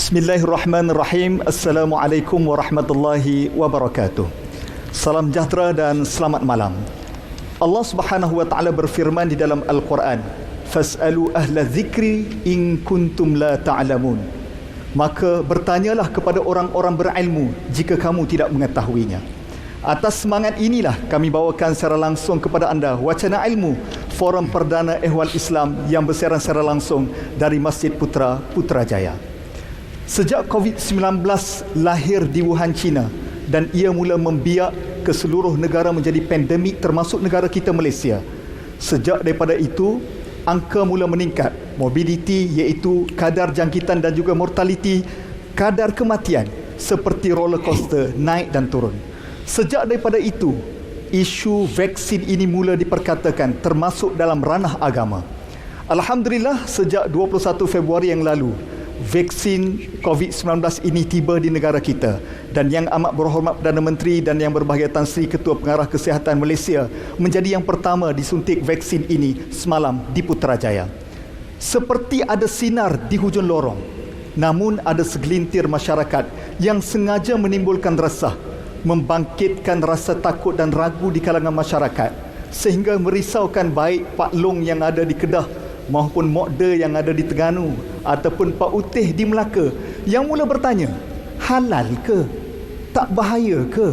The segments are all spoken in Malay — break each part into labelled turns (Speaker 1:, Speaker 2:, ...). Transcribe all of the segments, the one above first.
Speaker 1: Bismillahirrahmanirrahim. Assalamualaikum warahmatullahi wabarakatuh. Salam sejahtera dan selamat malam. Allah Subhanahu wa taala berfirman di dalam Al-Quran, "Fas'alu ahla dzikri in kuntum la ta'lamun." Maka bertanyalah kepada orang-orang berilmu jika kamu tidak mengetahuinya. Atas semangat inilah kami bawakan secara langsung kepada anda Wacana Ilmu, Forum Perdana Ehwal Islam yang bersiaran secara langsung dari Masjid Putrajaya. Sejak COVID-19 lahir di Wuhan, China, dan ia mula membiak ke seluruh negara menjadi pandemik termasuk negara kita Malaysia. Sejak daripada itu, angka mula meningkat. Morbidity iaitu kadar jangkitan dan juga mortality, kadar kematian seperti roller coaster naik dan turun. Sejak daripada itu, isu vaksin ini mula diperkatakan termasuk dalam ranah agama. Alhamdulillah, sejak 21 Februari yang lalu, vaksin COVID-19 ini tiba di negara kita, dan Yang Amat Berhormat Perdana Menteri dan Yang Berbahagia Tan Sri Ketua Pengarah Kesihatan Malaysia menjadi yang pertama disuntik vaksin ini semalam di Putrajaya. Seperti ada sinar di hujung lorong, namun ada segelintir masyarakat yang sengaja menimbulkan resah, membangkitkan rasa takut dan ragu di kalangan masyarakat, sehingga merisaukan baik Pak Long yang ada di Kedah maupun Mokda yang ada di Terengganu ataupun Pak Utih di Melaka, yang mula bertanya, halal ke? Tak bahaya ke?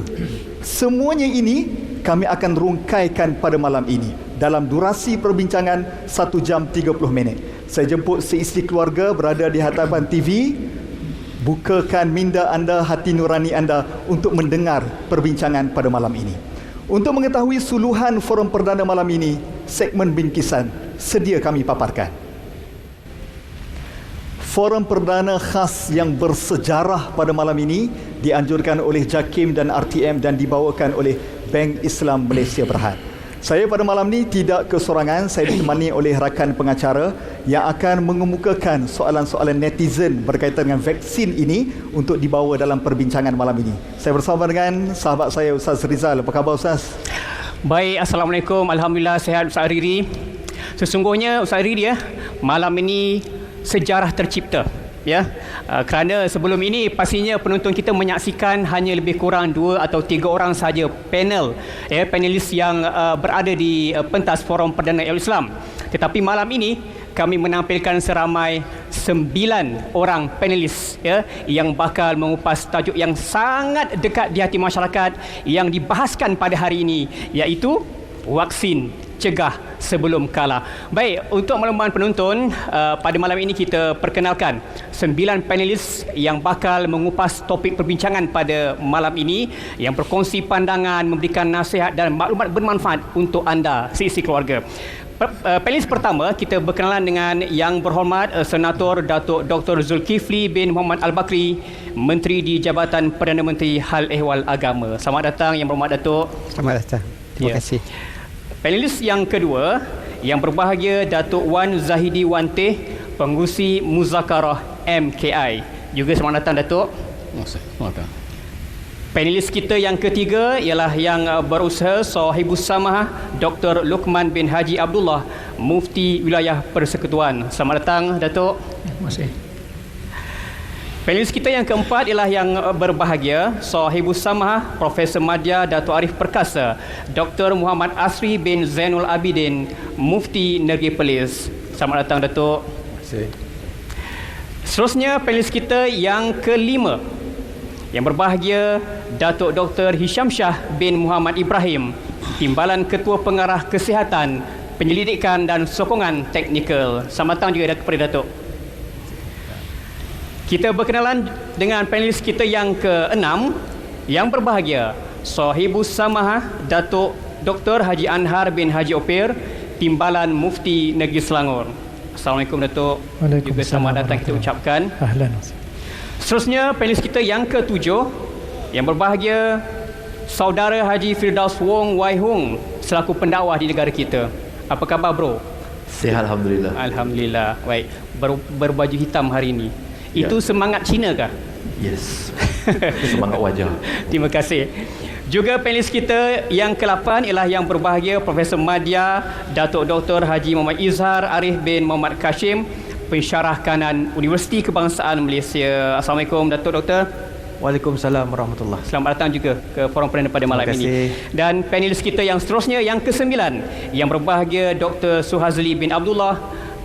Speaker 1: Semuanya ini kami akan rungkaikan pada malam ini dalam durasi perbincangan 1 jam 30 minit. Saya jemput seisi keluarga berada di hadapan TV. Bukakan minda anda, hati nurani anda untuk mendengar perbincangan pada malam ini. Untuk mengetahui suluhan forum perdana malam ini, segmen bingkisan sedia kami paparkan. Forum perdana khas yang bersejarah pada malam ini dianjurkan oleh JAKIM dan RTM dan dibawakan oleh Bank Islam Malaysia Berhad. Saya pada malam ini tidak kesorangan, saya ditemani oleh rakan pengacara yang akan mengemukakan soalan-soalan netizen berkaitan dengan vaksin ini untuk dibawa dalam perbincangan malam ini. Saya bersama dengan sahabat saya Ustaz Rizal. Apa khabar Ustaz?
Speaker 2: Baik, Assalamualaikum. Alhamdulillah sihat Ustaz Riri. Sesungguhnya Ustaz Riri malam ini sejarah tercipta. Kerana sebelum ini pastinya penonton kita menyaksikan hanya lebih kurang 2 atau 3 orang saja panelis yang berada di pentas Forum Perdana Islam. Tetapi malam ini kami menampilkan seramai 9 orang panelis yang bakal mengupas tajuk yang sangat dekat di hati masyarakat yang dibahaskan pada hari ini, iaitu vaksin cegah sebelum kalah. Baik, untuk makluman penonton, pada malam ini kita perkenalkan 9 panelis yang bakal mengupas topik perbincangan pada malam ini, yang berkongsi pandangan, memberikan nasihat dan maklumat bermanfaat untuk anda seisi keluarga. Panelis pertama, kita berkenalan dengan Yang Berhormat Senator Datuk Dr. Zulkifli bin Muhammad Al-Bakri, Menteri di Jabatan Perdana Menteri Hal Ehwal Agama. Selamat datang Yang Berhormat Datuk.
Speaker 3: Selamat datang. Terima kasih.
Speaker 2: Panelis yang kedua, yang berbahagia Datuk Wan Zahidi Wanteh, Pengurusi Muzakarah MKI. Juga selamat datang Datuk.
Speaker 4: Selamat datang.
Speaker 2: Panelis kita yang ketiga ialah yang berusaha Sahibus Samahah Dr. Luqman bin Haji Abdullah, Mufti Wilayah Persekutuan. Selamat datang Datuk.
Speaker 4: Terima kasih.
Speaker 2: Panelis kita yang keempat ialah yang berbahagia Sahibus Samahah Profesor Madya Datuk Arif Perkasa, Dr. Muhammad Asri bin Zainul Abidin, Mufti Negeri Perlis. Selamat datang Datuk.
Speaker 4: Terima kasih.
Speaker 2: Seterusnya panelis kita yang kelima, yang berbahagia Datuk Dr. Hisham Shah bin Muhammad Ibrahim, Timbalan Ketua Pengarah Kesihatan, Penyelidikan dan Sokongan Teknikal. Selamat datang juga kepada Datuk. Kita berkenalan dengan panelis kita yang keenam, yang berbahagia Sahibus Samahah Datuk Dr. Haji Anhar bin Haji Opir, Timbalan Mufti Negeri Selangor. Assalamualaikum Datuk. Juga selamat datang kita ucapkan.
Speaker 3: Ahlan.
Speaker 2: Seterusnya panelis kita yang ketujuh, yang berbahagia Saudara Haji Firdaus Wong Wai Hung selaku pendakwah di negara kita. Apa khabar bro?
Speaker 4: Sihat Alhamdulillah.
Speaker 2: Alhamdulillah. Baik, berbaju hitam hari ini. Itu semangat Cina kah?
Speaker 4: Yes. Semangat wajah.
Speaker 2: Terima kasih. Juga panelis kita yang ke-8 ialah yang berbahagia Profesor Madya Datuk Dr. Haji Muhammad Izhar Arif bin Muhammad Kashim, Pensyarah Kanan Universiti Kebangsaan Malaysia. Assalamualaikum Datuk Doktor.
Speaker 3: Waalaikumsalam warahmatullahi.
Speaker 2: Selamat datang juga ke Forum Perdana pada malam ini. Dan panelis kita yang seterusnya, yang ke-9, yang berbahagia Dr. Suhazli bin Abdullah,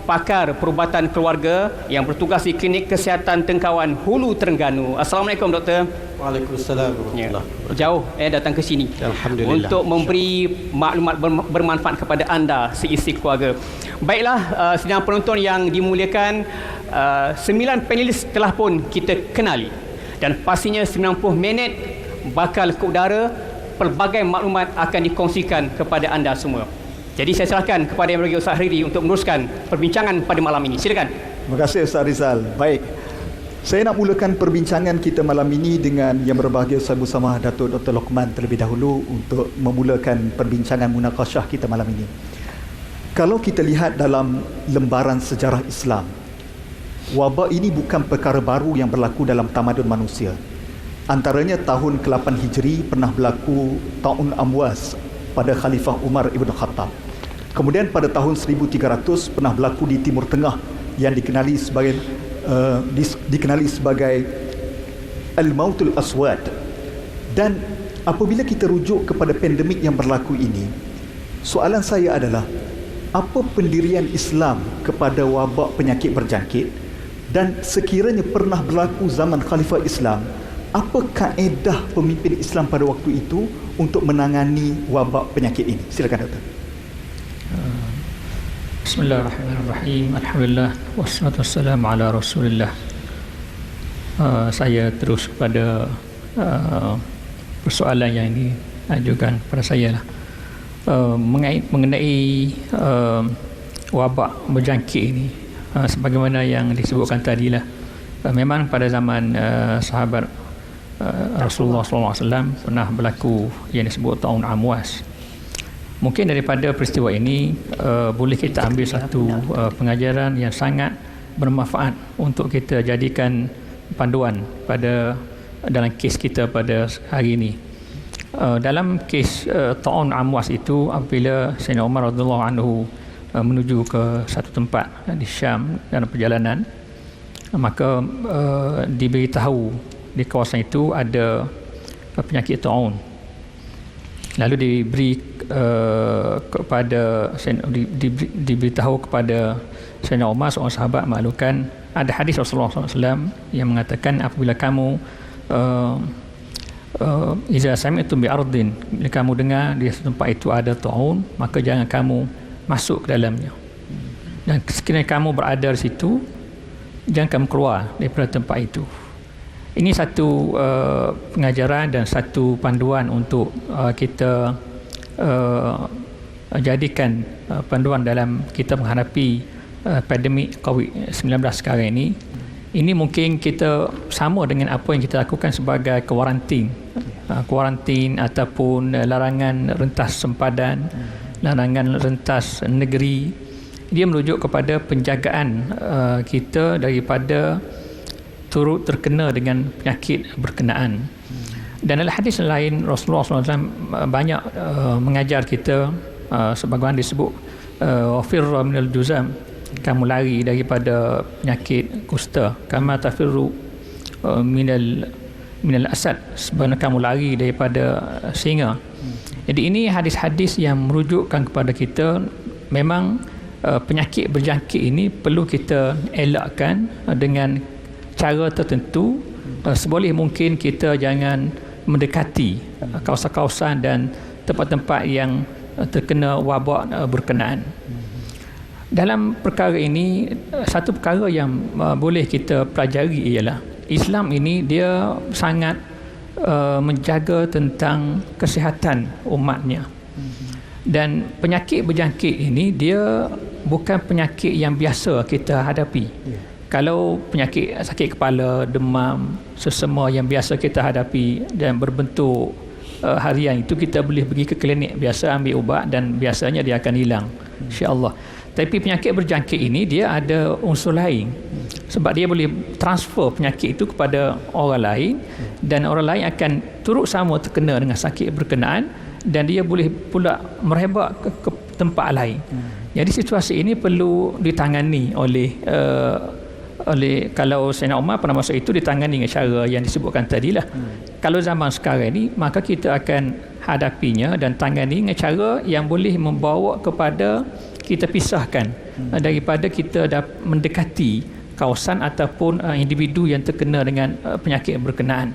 Speaker 2: pakar perubatan keluarga yang bertugas di Klinik Kesihatan Tengkawan Hulu Terengganu. Assalamualaikum Doktor.
Speaker 3: Waalaikumsalam warahmatullahi.
Speaker 2: Jauh datang ke sini
Speaker 3: Alhamdulillah.
Speaker 2: untuk memberi maklumat bermanfaat kepada anda seisi keluarga. Baiklah, sidang penonton yang dimuliakan, 9 panelis telah pun kita kenali dan pastinya 90 minit bakal ke udara. Pelbagai maklumat akan dikongsikan kepada anda semua. Jadi saya serahkan kepada Yang Berbahagia Ustaz Hariri untuk meneruskan perbincangan pada malam ini. Silakan.
Speaker 1: Terima kasih Ustaz Rizal. Baik, saya nak mulakan perbincangan kita malam ini dengan Yang Berbahagia Ustaz bersama Datuk Dr. Lokman terlebih dahulu untuk memulakan perbincangan munakasyah kita malam ini. Kalau kita lihat dalam lembaran sejarah Islam, wabak ini bukan perkara baru yang berlaku dalam tamadun manusia. Antaranya tahun ke-8 Hijri pernah berlaku Ta'un Amwas pada Khalifah Umar Ibn Khattab. Kemudian pada tahun 1300 pernah berlaku di Timur Tengah yang dikenali sebagai Al-Mautul Aswad. Dan apabila kita rujuk kepada pandemik yang berlaku ini, soalan saya adalah, apa pendirian Islam kepada wabak penyakit berjangkit? Dan sekiranya pernah berlaku zaman Khalifah Islam, apa kaedah pemimpin Islam pada waktu itu untuk menangani wabak penyakit ini? Silakan Doktor.
Speaker 5: Bismillahirrahmanirrahim. Alhamdulillah wassalatu wassalamu ala Rasulillah. Saya terus kepada persoalan yang diajukan kepada saya lah. Mengenai wabak berjangkit ini, sebagaimana yang disebutkan tadilah, memang pada zaman sahabat Rasulullah SAW pernah berlaku yang disebut Ta'un Amwas. Mungkin daripada peristiwa ini boleh kita ambil satu pengajaran yang sangat bermanfaat untuk kita jadikan panduan dalam kes kita pada hari ini. Dalam kes Ta'un Amwas itu, apabila Sayyidina Umar radhiyallahu anhu menuju ke satu tempat di Syam dalam perjalanan, maka diberitahu di kawasan itu ada penyakit ta'un. Lalu diberitahu kepada Sayyidina Umar, seorang sahabat, maklumkan ada hadis Rasulullah SAW yang mengatakan, apabila kamu iza sami'tum bi ardin, bila kamu dengar di tempat itu ada ta'un, maka jangan kamu masuk ke dalamnya. Dan sekiranya kamu berada di situ, jangan kamu keluar daripada tempat itu. Ini satu pengajaran dan satu panduan untuk kita jadikan panduan dalam kita menghadapi pandemik COVID-19 sekarang ini. Ini mungkin kita sama dengan apa yang kita lakukan sebagai kuarantin ataupun larangan rentas sempadan, larangan rentas negeri. Dia merujuk kepada penjagaan kita daripada turut terkena dengan penyakit berkenaan. Dan dalam hadis lain, Rasulullah SAW banyak mengajar kita, sebagaimana disebut, wafirra minal juzam, kamu lari daripada penyakit kusta, kama tafirru minal asad, sebenarnya kamu lari daripada singa. Jadi ini hadis-hadis yang merujukkan kepada kita, memang penyakit berjangkit ini perlu kita elakkan dengan cara tertentu. Seboleh mungkin kita jangan mendekati kawasan-kawasan dan tempat-tempat yang terkena wabak berkenaan. Dalam perkara ini, satu perkara yang boleh kita pelajari ialah Islam ini dia sangat menjaga tentang kesihatan umatnya. Dan penyakit berjangkit ini dia bukan penyakit yang biasa kita hadapi. Kalau penyakit sakit kepala, demam, sesama yang biasa kita hadapi dan berbentuk harian, itu kita boleh pergi ke klinik biasa, ambil ubat dan biasanya dia akan hilang, insya-Allah. Tapi penyakit berjangkit ini dia ada unsur lain, sebab dia boleh transfer penyakit itu kepada orang lain dan orang lain akan turut sama terkena dengan sakit berkenaan dan dia boleh pula merebak ke tempat lain. Jadi situasi ini perlu ditangani oleh kalau Sayyidina Umar pernah masuk itu ditangani dengan cara yang disebutkan tadilah. Kalau zaman sekarang ini, maka kita akan hadapinya dan tangani dengan cara yang boleh membawa kepada kita pisahkan daripada kita mendekati kawasan ataupun individu yang terkena dengan penyakit berkenaan.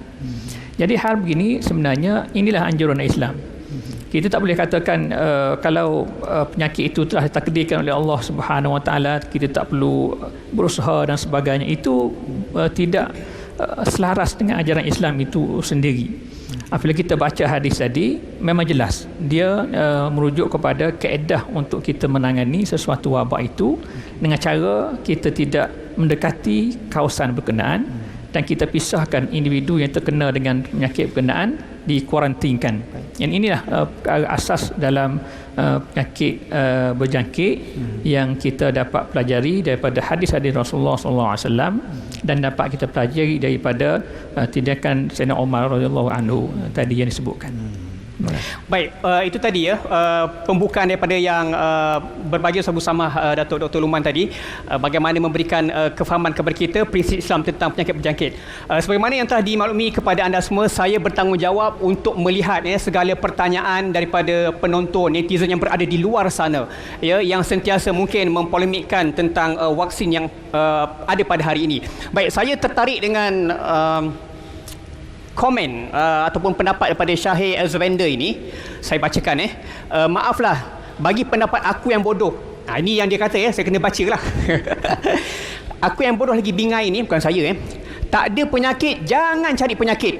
Speaker 5: Jadi hal begini sebenarnya inilah anjuran Islam. Kita tak boleh katakan kalau penyakit itu telah ditakdirkan oleh Allah Subhanahu Wa Taala, kita tak perlu berusaha dan sebagainya. Itu tidak selaras dengan ajaran Islam itu sendiri. Apabila kita baca hadis tadi, memang jelas dia merujuk kepada kaedah untuk kita menangani sesuatu wabak itu dengan cara kita tidak mendekati kawasan berkenaan dan kita pisahkan individu yang terkena dengan penyakit berkenaan, dikuarantinkan. Yang inilah asas dalam penyakit berjangkit yang kita dapat pelajari daripada hadis-hadis Rasulullah SAW dan dapat kita pelajari daripada tindakan Sayyidina Umar radhiyallahu anhu tadi yang disebutkan.
Speaker 2: Baik, itu tadi ya pembukaan daripada yang berbagi bersama Datuk Dr. Luqman tadi, bagaimana memberikan kefahaman kepada kita prinsip Islam tentang penyakit berjangkit. Sebagaimana yang telah dimaklumi kepada anda semua, saya bertanggungjawab untuk melihat segala pertanyaan daripada penonton, netizen yang berada di luar sana ya, yang sentiasa mungkin mempolemikkan tentang vaksin yang ada pada hari ini. Baik, saya tertarik dengan komen ataupun pendapat daripada Syahir Azwender ini. Saya bacakan maaflah bagi pendapat aku yang bodoh. Ini yang dia kata saya kena baca lah. Aku yang bodoh lagi bingai ni, bukan saya tak ada penyakit, jangan cari penyakit.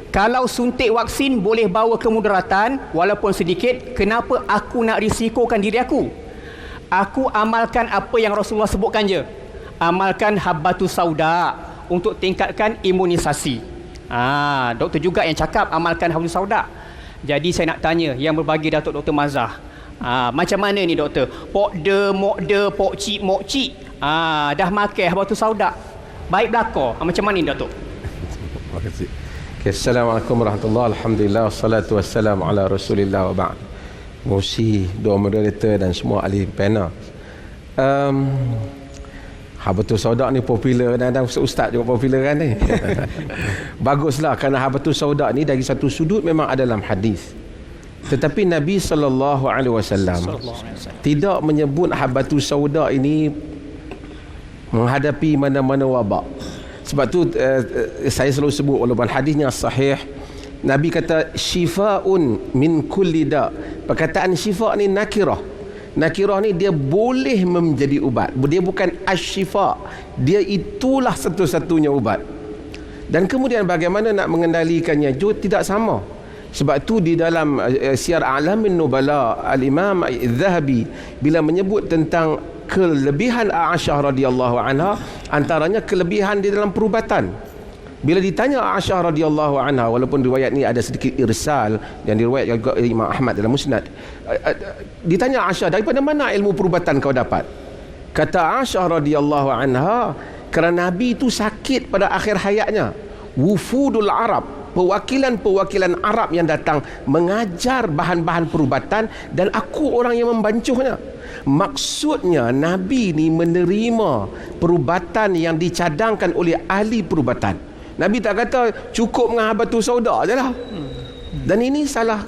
Speaker 2: Kalau suntik vaksin boleh bawa kemudaratan walaupun sedikit, kenapa aku nak risikokan diri aku? Aku amalkan apa yang Rasulullah sebutkan je. Amalkan habbatus sauda untuk tingkatkan imunisasi. Doktor juga yang cakap amalkan habbatus sauda. Jadi saya nak tanya yang berbagi Datuk Dr. Mazhar, macam mana ni doktor? Pokda, mokda, pokcik, mokcik dah makan habbatus sauda, baik belakang. Macam mana ni Datuk?
Speaker 6: Terima kasih. Okay, Assalamualaikum warahmatullahi wabarakatuh. Alhamdulillah, salatu wassalamu ala rasulillah wa ba'd. Musi, dua moderator dan semua ahli panel. Habbatus sauda ni popular dan ustaz juga popular kan ni. Baguslah kerana habbatus sauda ni dari satu sudut memang ada dalam hadis. Tetapi Nabi SAW tidak menyebut habbatus sauda ini menghadapi mana-mana wabak. Sebab tu saya selalu sebut walaupun hadisnya sahih, Nabi kata syifaun min kulli da. Perkataan syifa ni nakirah. Nakirah ni dia boleh menjadi ubat. Dia bukan asyifa. Dia itulah satu-satunya ubat. Dan kemudian bagaimana nak mengendalikannya juga tidak sama. Sebab tu di dalam Syiar A'lamin Nubala, Al-Imam Az-Zahabi bila menyebut tentang kelebihan Aisyah radhiyallahu anha, antaranya kelebihan di dalam perubatan. Bila ditanya Aisyah radhiyallahu anha, walaupun riwayat ni ada sedikit irsal yang diriwayatkan juga Imam Ahmad dalam Musnad, ditanya Aisyah, daripada mana ilmu perubatan kau dapat? Kata Aisyah radhiyallahu anha, kerana Nabi itu sakit pada akhir hayatnya. Wufudul Arab, perwakilan-perwakilan Arab yang datang mengajar bahan-bahan perubatan dan aku orang yang membancuhnya. Maksudnya Nabi ni menerima perubatan yang dicadangkan oleh ahli perubatan. Nabi tak kata cukup dengan habbatus sauda je lah. Dan ini salah,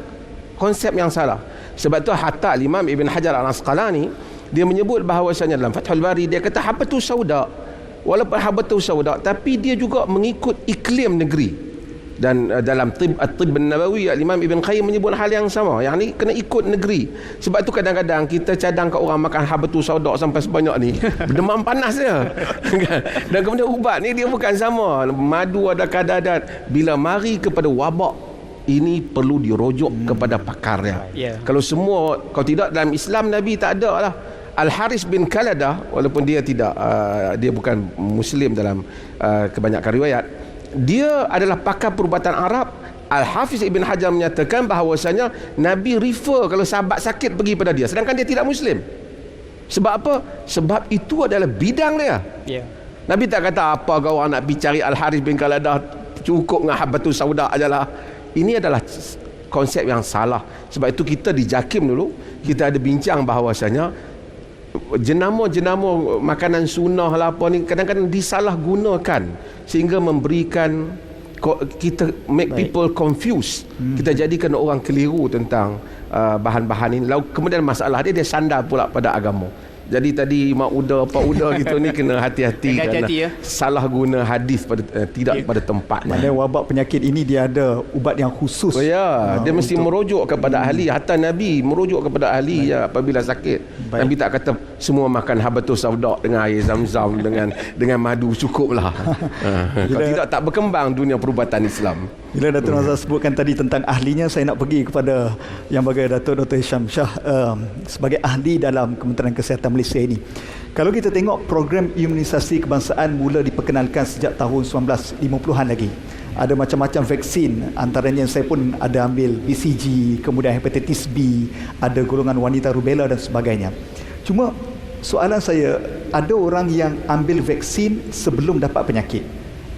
Speaker 6: konsep yang salah. Sebab tu hatta Imam Ibn Hajar Al-Asqalani dia menyebut bahawasanya dalam Fathul Bari, dia kata habbatus sauda, walaupun habbatus sauda, tapi dia juga mengikut iklim negeri. Dan dalam At-Tibb An-Nabawi, Imam Ibn Qayyim menyebut hal yang sama, yang ni kena ikut negeri. Sebab tu kadang-kadang kita cadang kat orang makan habbatus sauda sampai sebanyak ni, demam panas dia. Dan kemudian ubat ni dia bukan sama. Madu ada kadar-kadar. Bila mari kepada wabak, ini perlu dirujuk kepada pakar dia. Kalau semua, kalau tidak dalam Islam Nabi tak ada lah. Al-Haris bin Kaladah, walaupun dia tidak dia bukan Muslim dalam kebanyakan riwayat, dia adalah pakar perubatan Arab. Al-Hafiz Ibn Hajar menyatakan bahawasanya Nabi refer kalau sahabat sakit pergi pada dia, sedangkan dia tidak Muslim. Sebab apa? Sebab itu adalah bidang dia. Nabi tak kata apa kau orang nak pergi cari Al-Haris bin Kaladah, cukup dengan habbatus sauda ajalah. Ini adalah konsep yang salah. Sebab itu kita di JAKIM dulu kita ada bincang bahawasanya jenama-jenama makanan sunnah lah apa ni kadang-kadang disalahgunakan sehingga memberikan kita make people confused. Kita jadikan orang keliru tentang bahan-bahan ini. Lalu kemudian masalah dia sandar pula pada agama. Jadi tadi mak uda apa uda gitu ni kena hati-hati kerana salah guna hadis pada tidak pada tempatnya.
Speaker 1: Maknanya wabak penyakit ini dia ada ubat yang khusus.
Speaker 6: Dia mesti merujuk kepada ahli. Hatta Nabi merujuk kepada ahli apabila sakit. Nabi tak kata semua makan habatus sauda dengan air zam-zam dengan madu cukuplah. Kalau tidak tak berkembang dunia perubatan Islam.
Speaker 1: Bila Datuk Nazar sebutkan tadi tentang ahlinya, saya nak pergi kepada yang bagai Datuk Dr. Hisham Shah sebagai ahli dalam Kementerian Kesihatan Malaysia ini. Kalau kita tengok program imunisasi kebangsaan mula diperkenalkan sejak tahun 1950-an lagi. Ada macam-macam vaksin, antaranya saya pun ada ambil BCG, kemudian hepatitis B, ada golongan wanita rubella dan sebagainya. Cuma soalan saya, ada orang yang ambil vaksin sebelum dapat penyakit.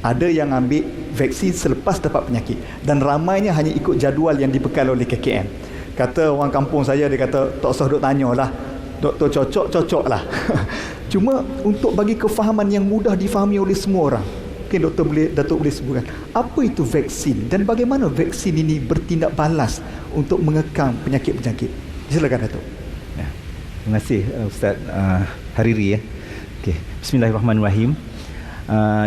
Speaker 1: Ada yang ambil vaksin selepas dapat penyakit, dan ramainya hanya ikut jadual yang dibekal oleh KKM. Kata orang kampung saya, dia kata tak usah duk tanya lah, doktor cocok lah. Cuma untuk bagi kefahaman yang mudah difahami oleh semua orang, mungkin Datuk boleh sebutkan apa itu vaksin dan bagaimana vaksin ini bertindak balas untuk mengekang penyakit-penyakit. Silakan Datuk.
Speaker 7: Ya, terima kasih Ustaz Hariri. Okay. Bismillahirrahmanirrahim.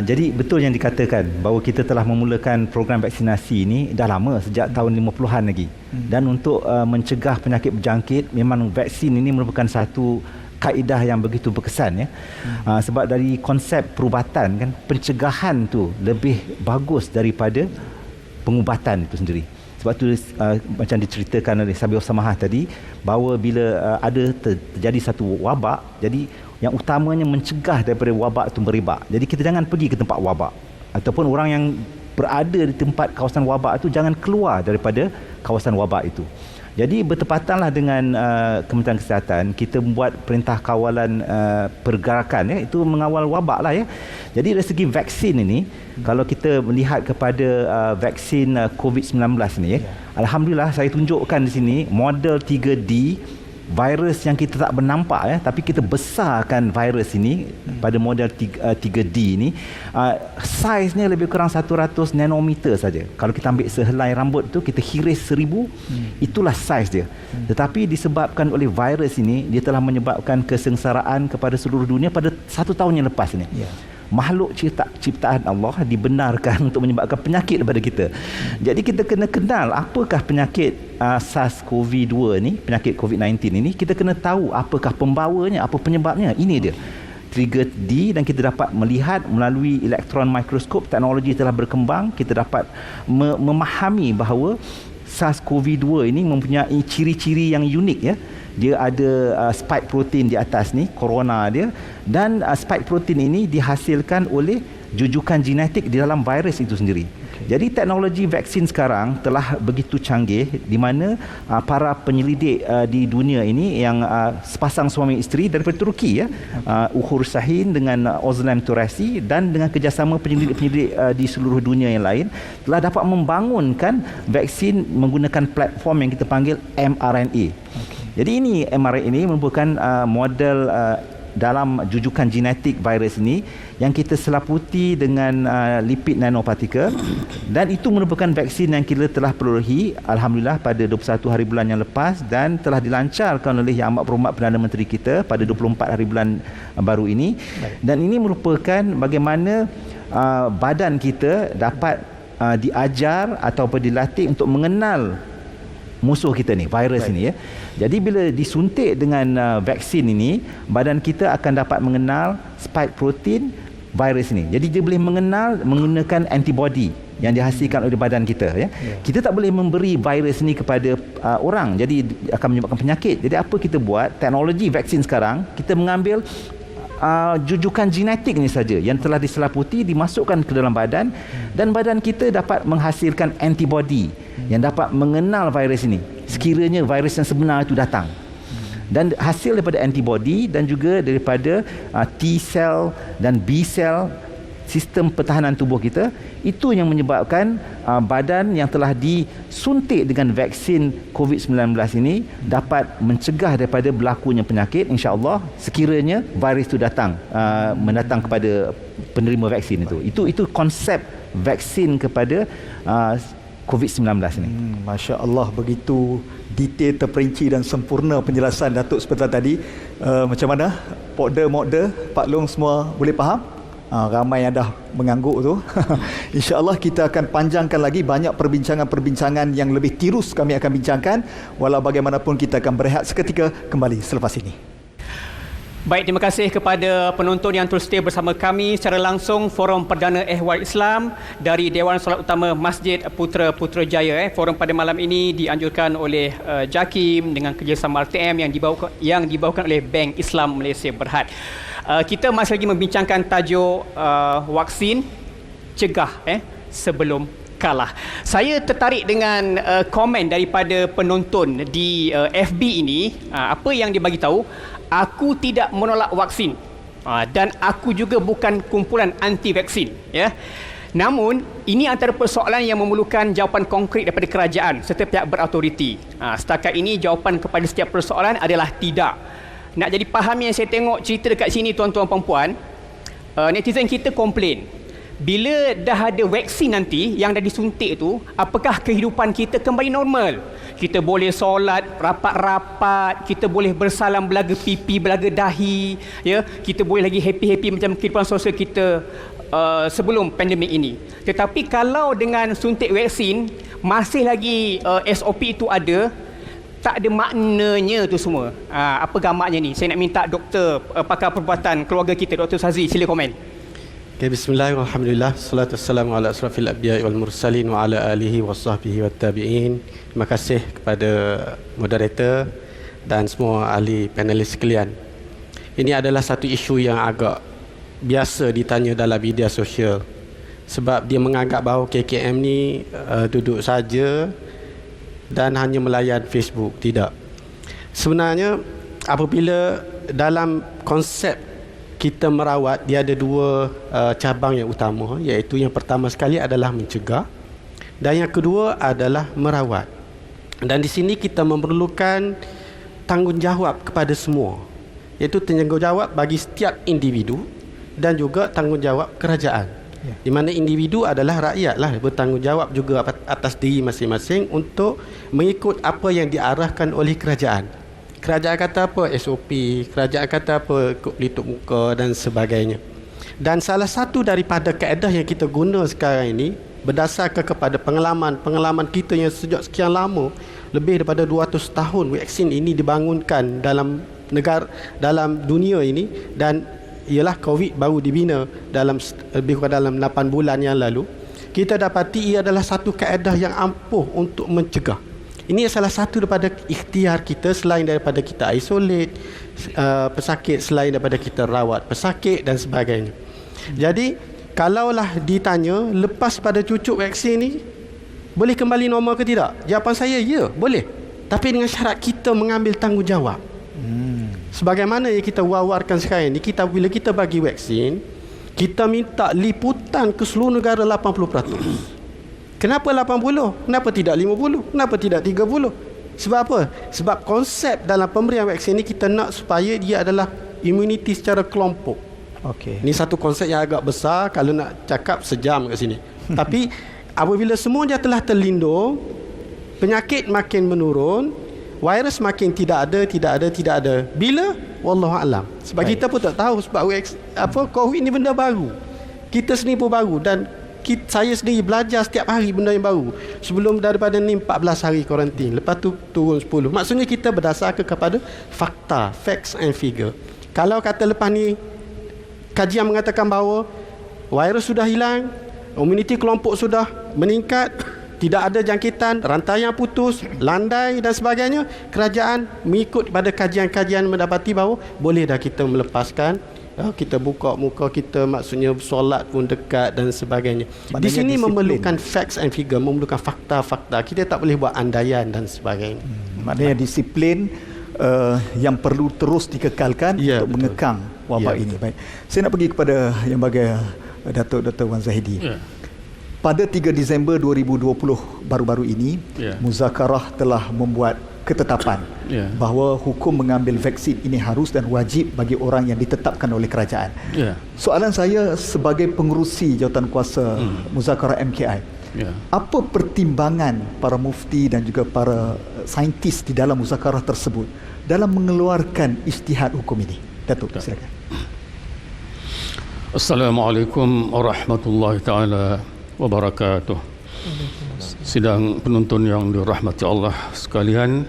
Speaker 7: Jadi betul yang dikatakan bahawa kita telah memulakan program vaksinasi ini dah lama, sejak tahun 50-an lagi. Dan untuk mencegah penyakit berjangkit, memang vaksin ini merupakan satu kaedah yang begitu berkesan, ya. Sebab dari konsep perubatan kan, pencegahan tu lebih bagus daripada pengubatan itu sendiri. Sebab tu macam diceritakan oleh Sabi Samahah tadi, bahawa bila ada terjadi satu wabak, jadi yang utamanya mencegah daripada wabak itu merebak. Jadi kita jangan pergi ke tempat wabak, ataupun orang yang berada di tempat kawasan wabak itu jangan keluar daripada kawasan wabak itu. Jadi bertepatanlah dengan Kementerian Kesihatan, kita membuat perintah kawalan pergerakan, ya, itu mengawal wabak lah, ya. Jadi dari segi vaksin ini, kalau kita melihat kepada vaksin COVID-19 ni, ya, alhamdulillah saya tunjukkan di sini model 3D, virus yang kita tak bernampak, ya, tapi kita besarkan virus ini pada model 3D ini. Saiznya lebih kurang 100 nanometer saja. Kalau kita ambil sehelai rambut tu, kita hiris 1000, itulah saiz dia. Tetapi disebabkan oleh virus ini, dia telah menyebabkan kesengsaraan kepada seluruh dunia pada 1 tahun yang lepas ini. Makhluk ciptaan Allah dibenarkan untuk menyebabkan penyakit kepada kita. Jadi kita kena kenal apakah penyakit SARS-CoV-2 ni, penyakit COVID-19 ini. Kita kena tahu apakah pembawanya, apa penyebabnya. Ini dia, trigger D, dan kita dapat melihat melalui elektron mikroskop. Teknologi telah berkembang, kita dapat memahami bahawa SARS-CoV-2 ini mempunyai ciri-ciri yang unik, ya. Dia ada spike protein di atas ni, corona dia, dan spike protein ini dihasilkan oleh jujukan genetik di dalam virus itu sendiri. Jadi teknologi vaksin sekarang telah begitu canggih, di mana para penyelidik di dunia ini yang sepasang suami isteri daripada Turki, ya, Uhur Sahin dengan Ozlem Turasi, dan dengan kerjasama penyelidik-penyelidik di seluruh dunia yang lain, telah dapat membangunkan vaksin menggunakan platform yang kita panggil mRNA. Jadi ini mRNA ini merupakan model dalam jujukan genetik virus ini yang kita selaputi dengan lipid nanopartikel, dan itu merupakan vaksin yang kita telah perolehi alhamdulillah pada 21 hari bulan yang lepas, dan telah dilancarkan oleh Yang Amat Berhormat Perdana Menteri kita pada 24 hari bulan baru ini. Dan ini merupakan bagaimana badan kita dapat diajar ataupun dilatih untuk mengenal musuh kita ni, virus ini, ya. Jadi bila disuntik dengan vaksin ini, badan kita akan dapat mengenal spike protein virus ini. Jadi dia boleh mengenal menggunakan antibody yang dihasilkan oleh badan kita, ya. Kita tak boleh memberi virus ini kepada orang, jadi akan menyebabkan penyakit. Jadi apa kita buat, teknologi vaksin sekarang, kita mengambil jujukan genetik ini saja yang telah diselaputi, dimasukkan ke dalam badan, dan badan kita dapat menghasilkan antibody yang dapat mengenal virus ini sekiranya virus yang sebenar itu datang. Dan hasil daripada antibody dan juga daripada T cell dan B cell sistem pertahanan tubuh kita. Itu yang menyebabkan badan yang telah disuntik dengan vaksin COVID-19 ini dapat mencegah daripada berlakunya penyakit, insya-Allah, sekiranya virus itu mendatang kepada penerima vaksin itu. Itu konsep vaksin kepada COVID-19 ini.
Speaker 1: Masya Allah, begitu detail, terperinci dan sempurna penjelasan Datuk sebentar tadi. Macam mana Mokda, Pak Long semua boleh faham? Ramai yang dah mengangguk tu. InsyaAllah kita akan panjangkan lagi, banyak perbincangan-perbincangan yang lebih tirus kami akan bincangkan. Walau bagaimanapun kita akan berehat seketika kembali selepas ini.
Speaker 2: Baik, terima kasih kepada penonton yang terus setia bersama kami secara langsung Forum Perdana Ehwal Islam dari Dewan Solat Utama Masjid Putrajaya. Forum pada malam ini dianjurkan oleh JAKIM dengan kerjasama RTM yang dibawakan oleh Bank Islam Malaysia Berhad. Kita masih lagi membincangkan tajuk vaksin cegah sebelum kalah. Saya tertarik dengan komen daripada penonton di FB ini. Apa yang dia bagi tahu, aku tidak menolak vaksin dan aku juga bukan kumpulan anti vaksin, ya. Namun ini antara persoalan yang memerlukan jawapan konkret daripada kerajaan serta pihak berautoriti. Setakat ini jawapan kepada setiap persoalan adalah tidak. Nak jadi faham yang saya tengok cerita dekat sini, tuan-tuan puan-puan, netizen kita komplain, bila dah ada vaksin nanti yang dah disuntik tu, apakah kehidupan kita kembali normal? Kita boleh solat rapat-rapat, kita boleh bersalam belaga pipi, belaga dahi, ya, kita boleh lagi happy-happy macam kehidupan sosial kita sebelum pandemik ini. Tetapi kalau dengan suntik vaksin masih lagi SOP itu ada, tak ada maknanya tu semua. Apa gambarnya ni? Saya nak minta doktor pakar perubatan keluarga kita, Dr. Sazri, sila komen.
Speaker 3: Okay, bismillahirrahmanirrahim. Alhamdulillah, salatu wassalamu ala asrafil anbiya'i wal mursalin wa ala alihi wa sahbihi wa tabi'in. Terima kasih kepada moderator dan semua ahli panelis sekalian. Ini adalah satu isu yang agak biasa ditanya dalam media sosial, sebab dia menganggap bahawa KKM ni duduk saja dan hanya melayan Facebook. Tidak. Sebenarnya apabila dalam konsep kita merawat, dia ada dua cabang yang utama, iaitu yang pertama sekali adalah mencegah dan yang kedua adalah merawat. Dan di sini kita memerlukan tanggungjawab kepada semua, iaitu tanggungjawab bagi setiap individu dan juga tanggungjawab kerajaan. Di mana individu adalah rakyatlah, bertanggungjawab juga atas diri masing-masing untuk mengikut apa yang diarahkan oleh kerajaan. Kerajaan kata apa? SOP. Kerajaan kata apa? Pelitup muka dan sebagainya. Dan salah satu daripada kaedah yang kita guna sekarang ini, berdasarkan kepada pengalaman kita yang sejak sekian lama, lebih daripada 200 tahun vaksin ini dibangunkan dalam dunia ini, dan ialah COVID baru dibina lebih kurang dalam 8 bulan yang lalu. Kita dapati ia adalah satu kaedah yang ampuh untuk mencegah. Ini salah satu daripada ikhtiar kita, selain daripada kita isolate pesakit, selain daripada kita rawat pesakit dan sebagainya. Jadi kalaulah ditanya lepas pada cucuk vaksin ni boleh kembali normal ke tidak? Jawapan saya ya, boleh. Tapi dengan syarat kita mengambil tanggungjawab. Sebagaimana yang kita wawarkan sekarang ni, bila kita bagi vaksin, kita minta liputan ke seluruh negara 80%. Kenapa 80? Kenapa tidak 50? Kenapa tidak 30? Sebab apa? Sebab konsep dalam pemberian vaksin ni kita nak supaya dia adalah imuniti secara kelompok.
Speaker 1: Okey.
Speaker 3: Ini satu konsep yang agak besar, kalau nak cakap sejam kat sini. Tapi apabila semua dia telah terlindung, penyakit makin menurun, virus makin tidak ada. Bila? Wallahu alam. Sebab baik, kita pun tak tahu, sebab COVID ni benda baru. Kita sendiri pun baru, dan saya sendiri belajar setiap hari benda yang baru. Sebelum daripada ni 14 hari kuarantin, lepas tu turun 10. Maksudnya kita berdasarkan kepada fakta, facts and figure. Kalau kata lepas ni kajian mengatakan bahawa virus sudah hilang, imuniti kelompok sudah meningkat, tidak ada jangkitan, rantaian putus, landai dan sebagainya, kerajaan mengikut pada kajian-kajian mendapati bahawa boleh dah kita melepaskan, kita buka muka kita, maksudnya solat pun dekat dan sebagainya. Maknanya di sini disiplin, memerlukan facts and figure, memerlukan fakta-fakta. Kita tak boleh buat andaian dan sebagainya.
Speaker 1: Maknanya disiplin yang perlu terus dikekalkan untuk betul, mengekang wabak ini. Baik. Saya nak pergi kepada yang bahagian Datuk Dr. Wan Zahidi. Pada 3 Disember 2020 baru-baru ini, Muzakarah telah membuat ketetapan bahawa hukum mengambil vaksin ini harus dan wajib bagi orang yang ditetapkan oleh kerajaan. Soalan saya sebagai pengerusi jawatankuasa Muzakarah MKI, apa pertimbangan para mufti dan juga para saintis di dalam muzakarah tersebut dalam mengeluarkan ijtihad hukum ini? Datuk, silakan.
Speaker 8: Assalamualaikum warahmatullahi taala wabarakatuh. Sidang penonton yang dirahmati Allah sekalian,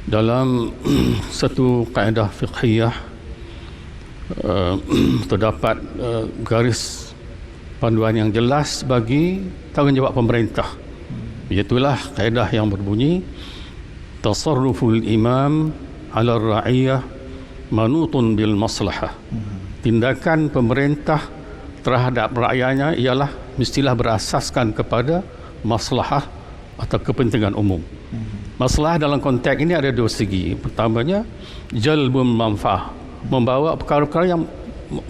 Speaker 8: dalam satu kaedah fiqhiyah terdapat garis panduan yang jelas bagi tanggungjawab pemerintah. Iaitulah kaedah yang berbunyi tasarruful imam ala ra'iyah manutun bil maslahah. Tindakan pemerintah terhadap rakyatnya ialah mestilah berasaskan kepada maslahah atau kepentingan umum. Masalah dalam konteks ini ada dua segi. Pertamanya, jalbul manfaah, membawa perkara-perkara yang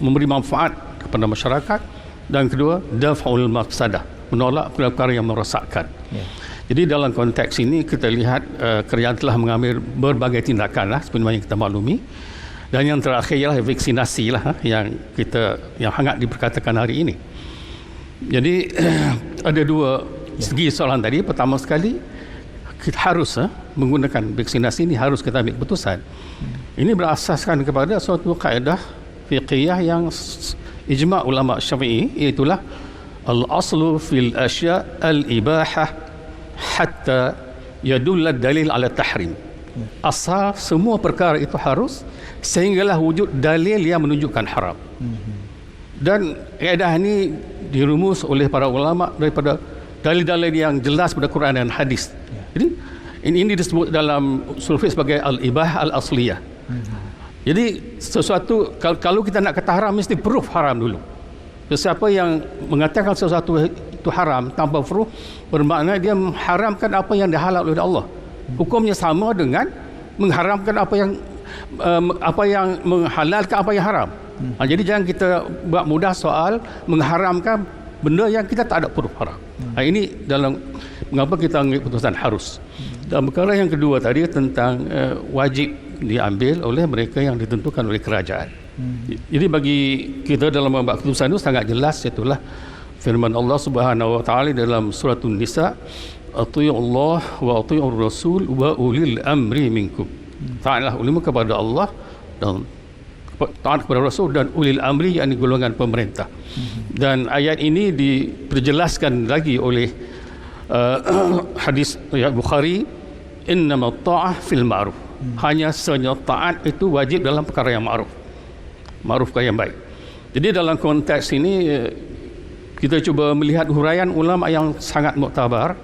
Speaker 8: memberi manfaat kepada masyarakat, dan kedua, daf'ul mafsadah, menolak perkara-perkara yang merosakkan. Jadi dalam konteks ini kita lihat kerajaan telah mengambil berbagai tindakan seperti yang kita maklumi. Dan yang terakhir ialah vaksinasi yang hangat diperkatakan hari ini. Jadi ada dua segi soalan tadi. Pertama sekali, kita harus menggunakan vaksinasi ini, harus kita ambil keputusan. Ini berasaskan kepada suatu kaedah fiqhiyah yang ijma' ulama Syafi'i, iaitulah al-aslu fil asya' al-ibahah hatta yadulla dalil ala tahrim. Asal semua perkara itu harus sehinggalah wujud dalil yang menunjukkan haram. Dan kaedah ini dirumus oleh para ulama daripada dalil-dalil yang jelas pada Quran dan hadis. Jadi ini disebut dalam usul fiqh sebagai al-ibah al-asliyah. Jadi sesuatu kalau kita nak kata haram, mesti proof haram dulu. Sesiapa yang mengatakan sesuatu itu haram tanpa proof, bermakna dia mengharamkan apa yang dihalal oleh Allah. Hukumnya sama dengan mengharamkan apa yang menghalalkan apa yang haram. Jadi jangan kita buat mudah soal mengharamkan benda yang kita tak ada proof haram. Ini dalam mengapa kita ambil putusan harus. Dan perkara yang kedua tadi tentang wajib diambil oleh mereka yang ditentukan oleh kerajaan. Jadi bagi kita dalam membuat keputusan itu sangat jelas, itulah firman Allah Subhanahu wa taala dalam surah An-Nisa, "Athi'ullah wa athi'ur rasul wa ulil amri minkum." Taatlah ulama kepada Allah dan taat kepada Rasul dan ulil amri, yakni golongan pemerintah. Dan ayat ini diperjelaskan lagi oleh hadis riwayat Bukhari, innamat ta'ah fil ma'ruf. Hanya sahaja taat itu wajib dalam perkara yang ma'ruf. Ma'ruf perkara yang baik. Jadi dalam konteks ini kita cuba melihat huraian ulama yang sangat muktabar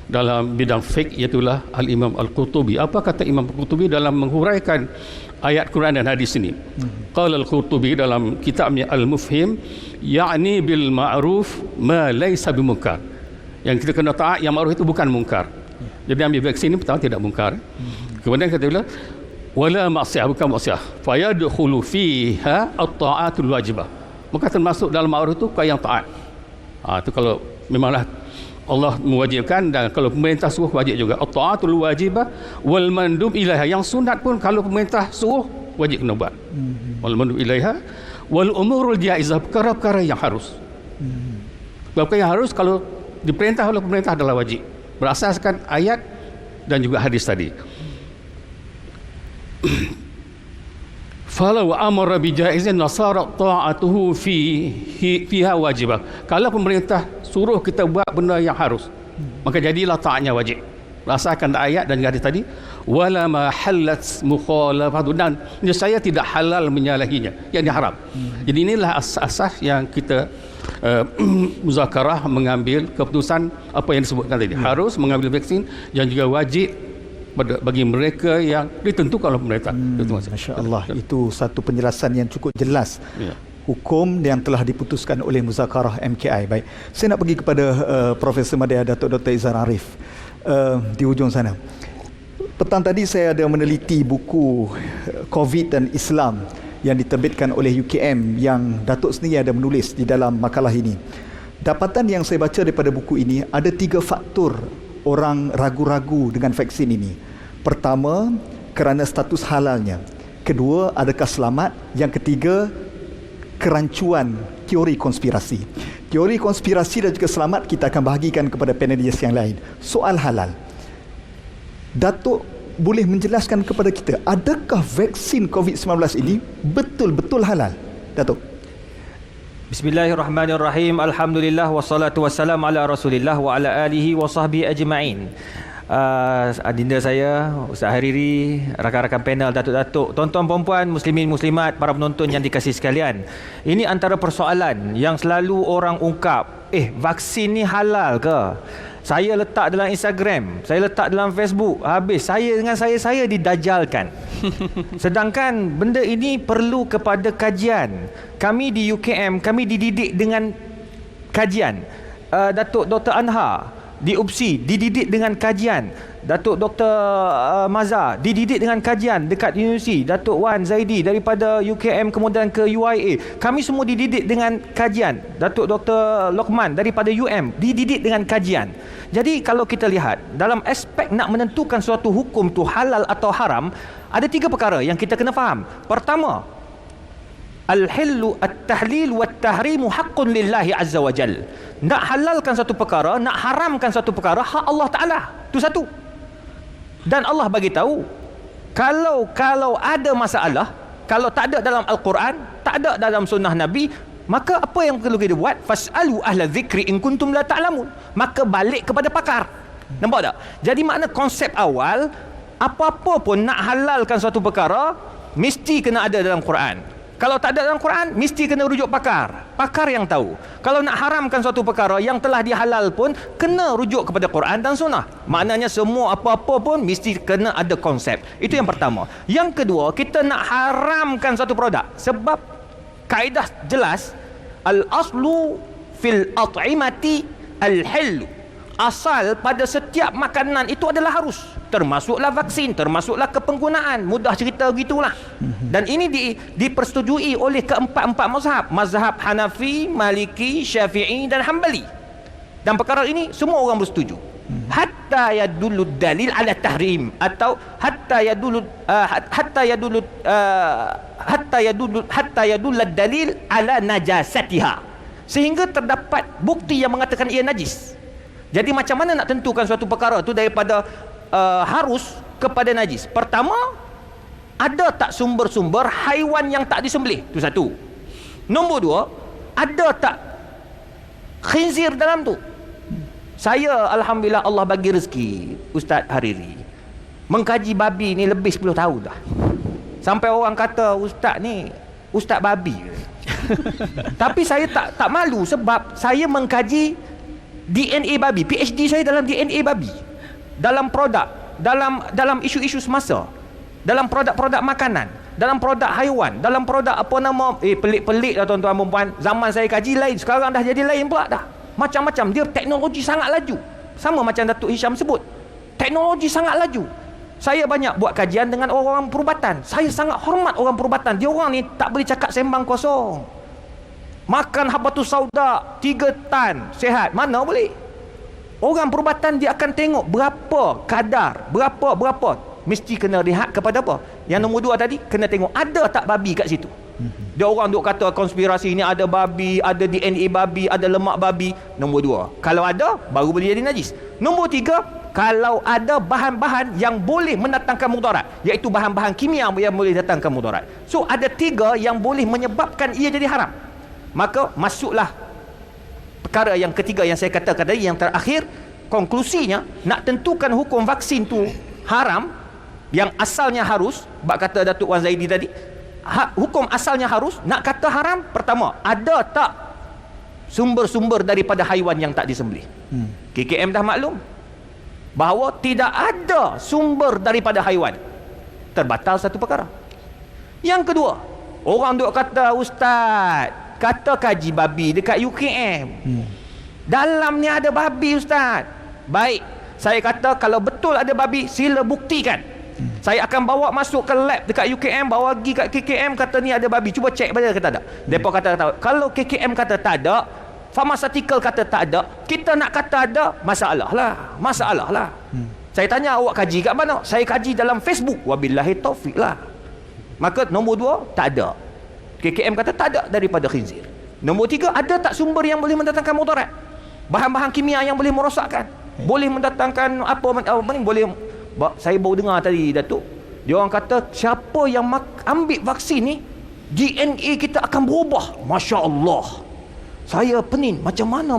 Speaker 8: dalam bidang fiqh, iaitulah Al-Imam Al-Qurtubi. Apa kata Imam Al-Qurtubi dalam menghuraikan ayat Quran dan hadis ini? Qala Al-Qurtubi dalam kitabnya Al-Mufhim, ya'ni bil ma'ruf ma laysa bimunkar. Yang kita kena taat yang ma'ruf itu bukan mungkar. Jadi ambil vaksin ini pertama tidak mungkar. Kemudian kata beliau, wala ma'siyah, bukan ma'siyah. Fa yadkhulu fiha at-ta'atul wajibah. Maka termasuk dalam ma'ruf itu kau yang taat. Itu kalau memanglah Allah mewajibkan, dan kalau pemerintah suruh wajib juga. At-ta'atul wajibah wal mandub ilaiha. Yang sunat pun kalau pemerintah suruh wajib kena buat. Wal mandub ilaiha wal umurul jaizah, perkara-perkara yang harus. Perkara yang harus kalau diperintah oleh pemerintah adalah wajib, berasaskan ayat dan juga hadis tadi. Falau amara bi jaizin nasara ta'atuhu fiha wajibah. Kalau pemerintah suruh kita buat benda yang harus, maka jadilah taatnya wajib. Rasakan ayat dan hadis tadi, wala ma halat mukhalafatu, dan saya tidak halal menyalahinya, yang haram. Jadi inilah asas yang kita muzakarah mengambil keputusan apa yang disebutkan tadi. Harus mengambil vaksin dan juga wajib bagi mereka yang ditentukan oleh pemerintah.
Speaker 1: Masya Allah, itu satu penjelasan yang cukup jelas. Hukum yang telah diputuskan oleh Muzakarah MKI. Baik, saya nak pergi kepada Profesor Madya Datuk Dr. Izan Arif di hujung sana. Petang tadi saya ada meneliti buku COVID dan Islam yang diterbitkan oleh UKM yang Datuk sendiri ada menulis di dalam makalah ini. Dapatan yang saya baca daripada buku ini, ada 3 faktor orang ragu-ragu dengan vaksin ini. Pertama, kerana status halalnya. Kedua, adakah selamat? Yang ketiga, kerancuan teori konspirasi. Teori konspirasi dan juga selamat kita akan bahagikan kepada panelis yang lain. Soal halal, Datuk boleh menjelaskan kepada kita, adakah vaksin COVID-19 ini betul-betul halal? Datuk.
Speaker 9: Bismillahirrahmanirrahim. Alhamdulillah wassalatu wassalamu ala Rasulillah wa ala alihi wa sahbihi ajma'in. Adinda saya, Ustaz Hariri, rakan-rakan panel, datuk-datuk, tuan-tuan perempuan, muslimin muslimat, para penonton yang dikasihi sekalian. Ini antara persoalan yang selalu orang ungkap, vaksin ni halal ke? Saya letak dalam Instagram, saya letak dalam Facebook, habis saya dengan saya didajalkan. Sedangkan benda ini perlu kepada kajian. Kami di UKM, kami dididik dengan kajian. Datuk Dr. Anha di UPSI dididik dengan kajian. Datuk Dr. Mazhar dididik dengan kajian dekat universiti. Datuk Wan Zaidi daripada UKM kemudian ke UIA, kami semua dididik dengan kajian. Datuk Dr. Lokman daripada UM dididik dengan kajian. Jadi kalau kita lihat dalam aspek nak menentukan suatu hukum tu halal atau haram, ada 3 perkara yang kita kena faham. Pertama, al-hillu at-tahlil wat-tahrimu haqqun lillahi azza wa jal. Nak halalkan satu perkara, nak haramkan satu perkara, hak Allah Ta'ala. Itu satu. Dan Allah bagi tahu, kalau ada masalah, kalau tak ada dalam Al-Quran, tak ada dalam sunnah Nabi, maka apa yang perlu kita buat? Fas'alu ahla dzikri in kuntum la ta'lamun. Maka balik kepada pakar. Nampak tak? Jadi makna konsep awal, apa-apa pun nak halalkan suatu perkara, mesti kena ada dalam Quran. Kalau tak ada dalam Quran, mesti kena rujuk pakar. Pakar yang tahu. Kalau nak haramkan suatu perkara yang telah dihalal pun, kena rujuk kepada Quran dan sunnah. Maknanya semua apa-apa pun mesti kena ada konsep. Itu yang pertama. Yang kedua, kita nak haramkan satu produk. Sebab kaedah jelas, al-aslu fil at'imati al-hillu. Asal pada setiap makanan itu adalah harus. Termasuklah vaksin, termasuklah kepenggunaan. Mudah cerita gitulah. Dan ini dipersetujui oleh keempat-empat mazhab. Mazhab Hanafi, Maliki, Syafi'i dan Hanbali. Dan perkara ini semua orang bersetuju. Hatta yadullu dalil ala tahrim, atau hatta yadullu dalil ala najasatiha, sehingga terdapat bukti yang mengatakan ia najis. Jadi macam mana nak tentukan suatu perkara tu daripada harus kepada najis? Pertama, ada tak sumber-sumber haiwan yang tak disembelih? Itu satu. Nombor 2, ada tak khinzir dalam tu? Saya alhamdulillah Allah bagi rezeki, Ustaz Hariri, mengkaji babi ni lebih 10 tahun dah. Sampai orang kata ustaz ni ustaz babi. Tapi saya tak malu sebab saya mengkaji DNA babi. PhD saya dalam DNA babi, dalam produk, dalam isu-isu semasa, dalam produk-produk makanan, dalam produk haiwan, dalam produk apa nama, pelik-pelik lah tuan-tuan perempuan. Zaman saya kaji lain, sekarang dah jadi lain pula dah. Macam-macam. Dia teknologi sangat laju. Sama macam Datuk Hisham sebut, teknologi sangat laju. Saya banyak buat kajian dengan orang-orang perubatan. Saya sangat hormat orang perubatan. Dia orang ni tak boleh cakap sembang kosong. Makan habatus sauda 3 tan sihat, mana boleh. Orang perubatan dia akan tengok berapa kadar, berapa. Mesti kena lihat kepada apa? Yang nombor 2 tadi, kena tengok ada tak babi kat situ. Dia orang duk kata konspirasi ni ada babi, ada DNA babi, ada lemak babi. Nombor 2, kalau ada baru boleh jadi najis. Nombor 3, kalau ada bahan-bahan yang boleh mendatangkan mudarat, iaitu bahan-bahan kimia yang boleh datangkan mudarat. So ada 3 yang boleh menyebabkan ia jadi haram. Maka masuklah perkara yang ketiga yang saya katakan tadi, yang terakhir. Konklusinya, nak tentukan hukum vaksin tu haram, yang asalnya harus, bak kata Datuk Wan Zaidi tadi, hukum asalnya harus. Nak kata haram, pertama, ada tak sumber-sumber daripada haiwan yang tak disembelih? KKM dah maklum bahawa tidak ada sumber daripada haiwan. Terbatal satu perkara. Yang kedua, orang duk kata ustaz, kata kaji babi dekat UKM, dalam ni ada babi ustaz. Baik, saya kata kalau betul ada babi, sila buktikan. Saya akan bawa masuk ke lab dekat UKM, bawa pergi kat KKM, kata ni ada babi, cuba cek pada kata tak. Depa kata kalau KKM kata tak ada, pharmaceutical kata tak ada, kita nak kata ada, masalah lah. Saya tanya awak kaji kat mana? Saya kaji dalam Facebook. Wabillahi taufiq lah. Maka nombor 2, tak ada. KKM kata tak ada daripada khinzir. Nombor 3, ada tak sumber yang boleh mendatangkan mudarat? Bahan-bahan kimia yang boleh merosakkan, boleh mendatangkan apa ni, boleh. Saya baru dengar tadi Datuk, dia orang kata siapa yang ambil vaksin ni, DNA kita akan berubah. Masya Allah. Saya pening, macam mana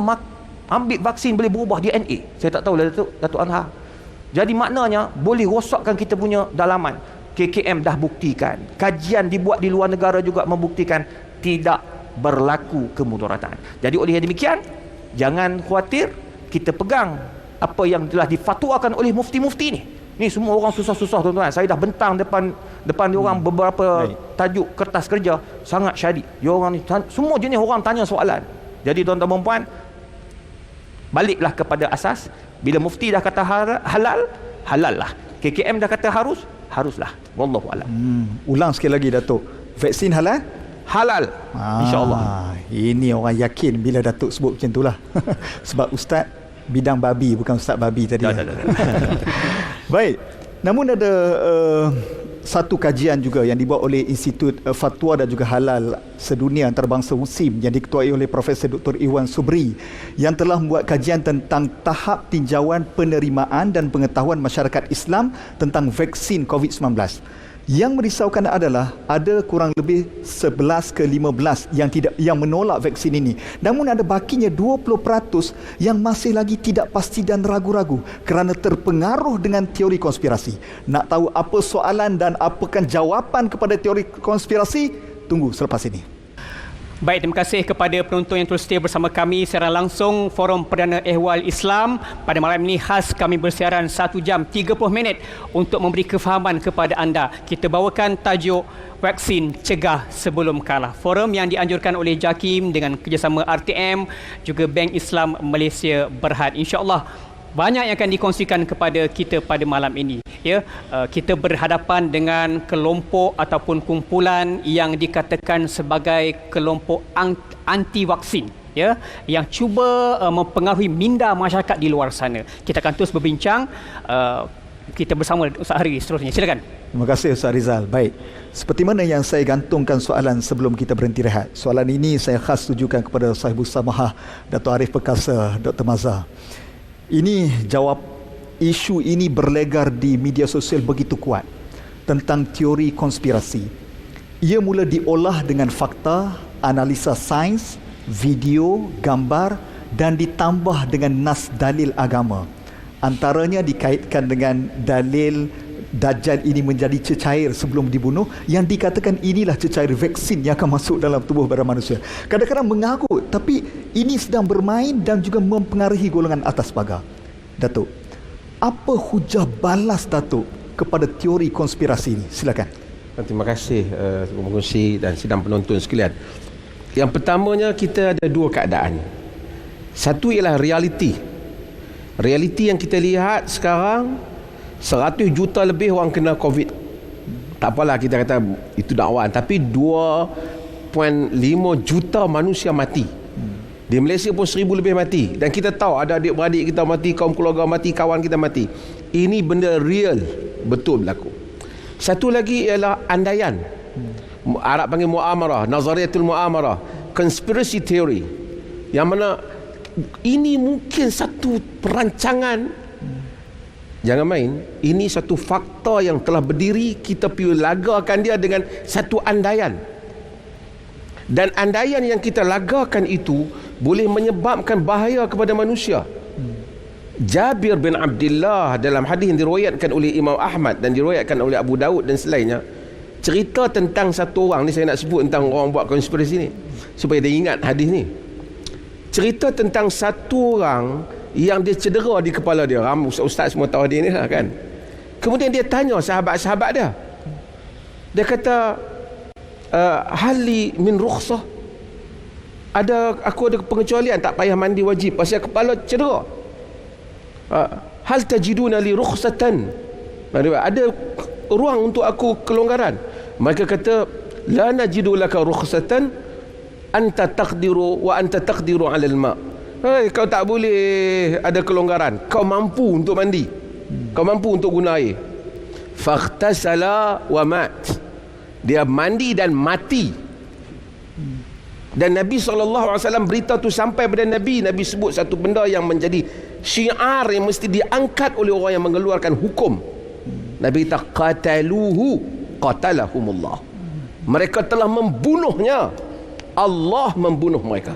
Speaker 9: ambil vaksin boleh berubah DNA? Saya tak tahu lah Datuk Anhar. Jadi maknanya boleh rosakkan kita punya dalaman. KKM dah buktikan, kajian dibuat di luar negara juga membuktikan tidak berlaku kemudaratan. Jadi oleh demikian, jangan khawatir, kita pegang apa yang telah difatwakan oleh mufti-mufti ni. Ni semua orang susah-susah tuan-tuan. Saya dah bentang depan dia orang beberapa tajuk kertas kerja, sangat syadid. Dia orang ni semua jenis orang tanya soalan. Jadi tuan-tuan dan puan, baliklah kepada asas. Bila mufti dah kata halal, halal lah. KKM dah kata haruslah. Wallahu a'lam.
Speaker 1: Ulang sekali lagi Datuk. Vaksin halal?
Speaker 9: Halal. InsyaAllah.
Speaker 1: Ini orang yakin bila Datuk sebut macam itulah. Sebab Ustaz bidang babi, bukan Ustaz babi tadi.
Speaker 9: Dah.
Speaker 1: Baik. Namun ada satu kajian juga yang dibuat oleh Institut Fatwa dan juga Halal Sedunia Antarabangsa USIM yang diketuai oleh Profesor Dr. Iwan Subri yang telah membuat kajian tentang tahap tinjauan penerimaan dan pengetahuan masyarakat Islam tentang vaksin COVID-19. Yang merisaukan adalah ada kurang lebih 11 ke 15 yang menolak vaksin ini. Namun ada bakinya 20% yang masih lagi tidak pasti dan ragu-ragu kerana terpengaruh dengan teori konspirasi. Nak tahu apa soalan dan apakah jawapan kepada teori konspirasi? Tunggu selepas ini.
Speaker 2: Baik, terima kasih kepada penonton yang terus setia bersama kami secara langsung Forum Perdana Ehwal Islam. Pada malam ini khas kami bersiaran 1 jam 30 minit untuk memberi kefahaman kepada anda. Kita bawakan tajuk vaksin cegah sebelum kalah. Forum yang dianjurkan oleh JAKIM dengan kerjasama RTM juga Bank Islam Malaysia Berhad. InsyaAllah banyak yang akan dikongsikan kepada kita pada malam ini. Ya, kita berhadapan dengan kelompok ataupun kumpulan yang dikatakan sebagai kelompok anti vaksin, ya, yang cuba mempengaruhi minda masyarakat di luar sana. Kita akan terus berbincang. Kita bersama Ustaz Hari seterusnya. Silakan.
Speaker 1: Terima kasih Ustaz Rizal. Baik, seperti mana yang saya gantungkan soalan sebelum kita berhenti rehat. Soalan ini saya khas tujukan kepada Sahibus Samahah Dato' Arif Perkasa, Dr. Mazhar. Ini jawab isu ini berlegar di media sosial begitu kuat tentang teori konspirasi. Ia mula diolah dengan fakta, analisa sains, video, gambar dan ditambah dengan nas dalil agama. Antaranya dikaitkan dengan dalil Dajjal ini menjadi cecair sebelum dibunuh yang dikatakan inilah cecair vaksin yang akan masuk dalam tubuh badan manusia. Kadang-kadang mengarut, tapi ini sedang bermain dan juga mempengaruhi golongan atas pagar. Datuk, apa hujah balas Datuk kepada teori konspirasi ini? Silakan.
Speaker 6: Terima kasih pengungsi dan sidang penonton sekalian. Yang pertamanya, kita ada dua keadaan. Satu ialah realiti. Realiti yang kita lihat sekarang, 100 juta lebih orang kena COVID. Tak apalah kita kata itu dakwaan, tapi 2.5 juta manusia mati. Di Malaysia pun 1,000 lebih mati. Dan kita tahu ada adik-beradik kita mati, kaum keluarga mati, kawan kita mati. Ini benda real, betul berlaku. Satu lagi ialah andaian. Arab panggil mu'amarah, nazariyatul mu'amarah, conspiracy theory. Yang mana ini mungkin satu perancangan. Jangan main. Ini satu fakta yang telah berdiri. Kita perlu lagakan dia dengan satu andaian. Dan andaian yang kita lagakan itu boleh menyebabkan bahaya kepada manusia. Jabir bin Abdullah dalam hadis yang diriwayatkan oleh Imam Ahmad dan diriwayatkan oleh Abu Daud dan selainnya, cerita tentang satu orang ni. Saya nak sebut tentang orang buat konspirasi ni supaya dia ingat hadis ni. Cerita tentang satu orang yang dia cedera di kepala dia. Ustaz semua tahu dia ni lah kan. Kemudian dia tanya sahabat-sahabat dia. Dia kata, hali min rukhsah, aku ada pengecualian, tak payah mandi wajib pasal kepala cedera. Hal tajiduna li rukhsatan, ada ruang untuk aku kelonggaran. Mereka kata, la najidu laka rukhsatan anta taqdiru wa anta taqdiru 'alal ma'. Kau tak boleh ada kelonggaran. Kau mampu untuk mandi. Kau mampu untuk guna air. Faghtasala wa mat. Dia mandi dan mati. Dan Nabi SAW beritahu tu sampai pada Nabi. Nabi sebut satu benda yang menjadi syiar yang mesti diangkat oleh orang yang mengeluarkan hukum. Nabi kata, qataluhu qatalahumullah. Mereka telah membunuhnya. Allah membunuh mereka.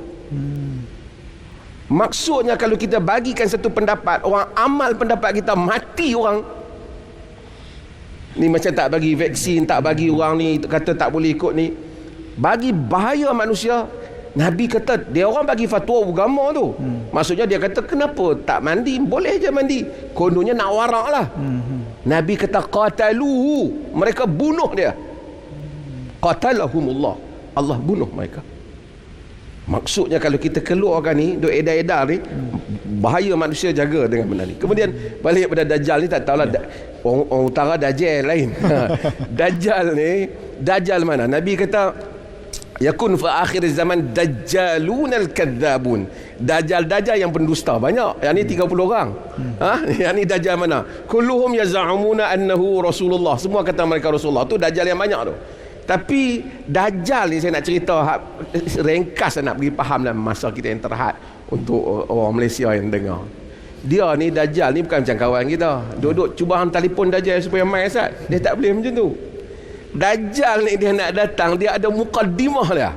Speaker 6: Maksudnya kalau kita bagikan satu pendapat, orang amal pendapat kita, mati orang. Ni macam tak bagi vaksin, tak bagi orang ni, kata tak boleh ikut ni. Bagi bahaya manusia. Nabi kata, dia orang bagi fatwa agama tu. Maksudnya dia kata, kenapa tak mandi? Boleh je mandi. Kononnya nak warak lah. Nabi kata, qataluhu. Mereka bunuh dia. Qatalahumullah. Allah bunuh mereka. Maksudnya kalau kita keluarkan ni, duk edar-edar ni, bahaya manusia jaga dengan benda ni. Kemudian balik pada Dajjal ni, tak tahulah orang utara Dajjal lain. Dajjal ni, Dajjal mana? Nabi kata, yakun fi akhir zaman dajjalunal kadzabun. Dajjal yang pendusta banyak. Yang ni 30 orang. Yang ni Dajjal mana? Kulluhum yaz'umuna annahu Rasulullah. Semua kata mereka Rasulullah. Tu Dajjal yang banyak tu. Tapi Dajjal ni saya nak cerita ringkas, nak bagi faham dalam masa kita yang terhad untuk orang Malaysia yang dengar. Dia ni Dajjal ni bukan macam kawan kita. Duduk cuba hantar telefon Dajjal supaya main Ustaz. Dia tak boleh macam tu. Dajjal ni dia nak datang, dia ada mukaddimah dia.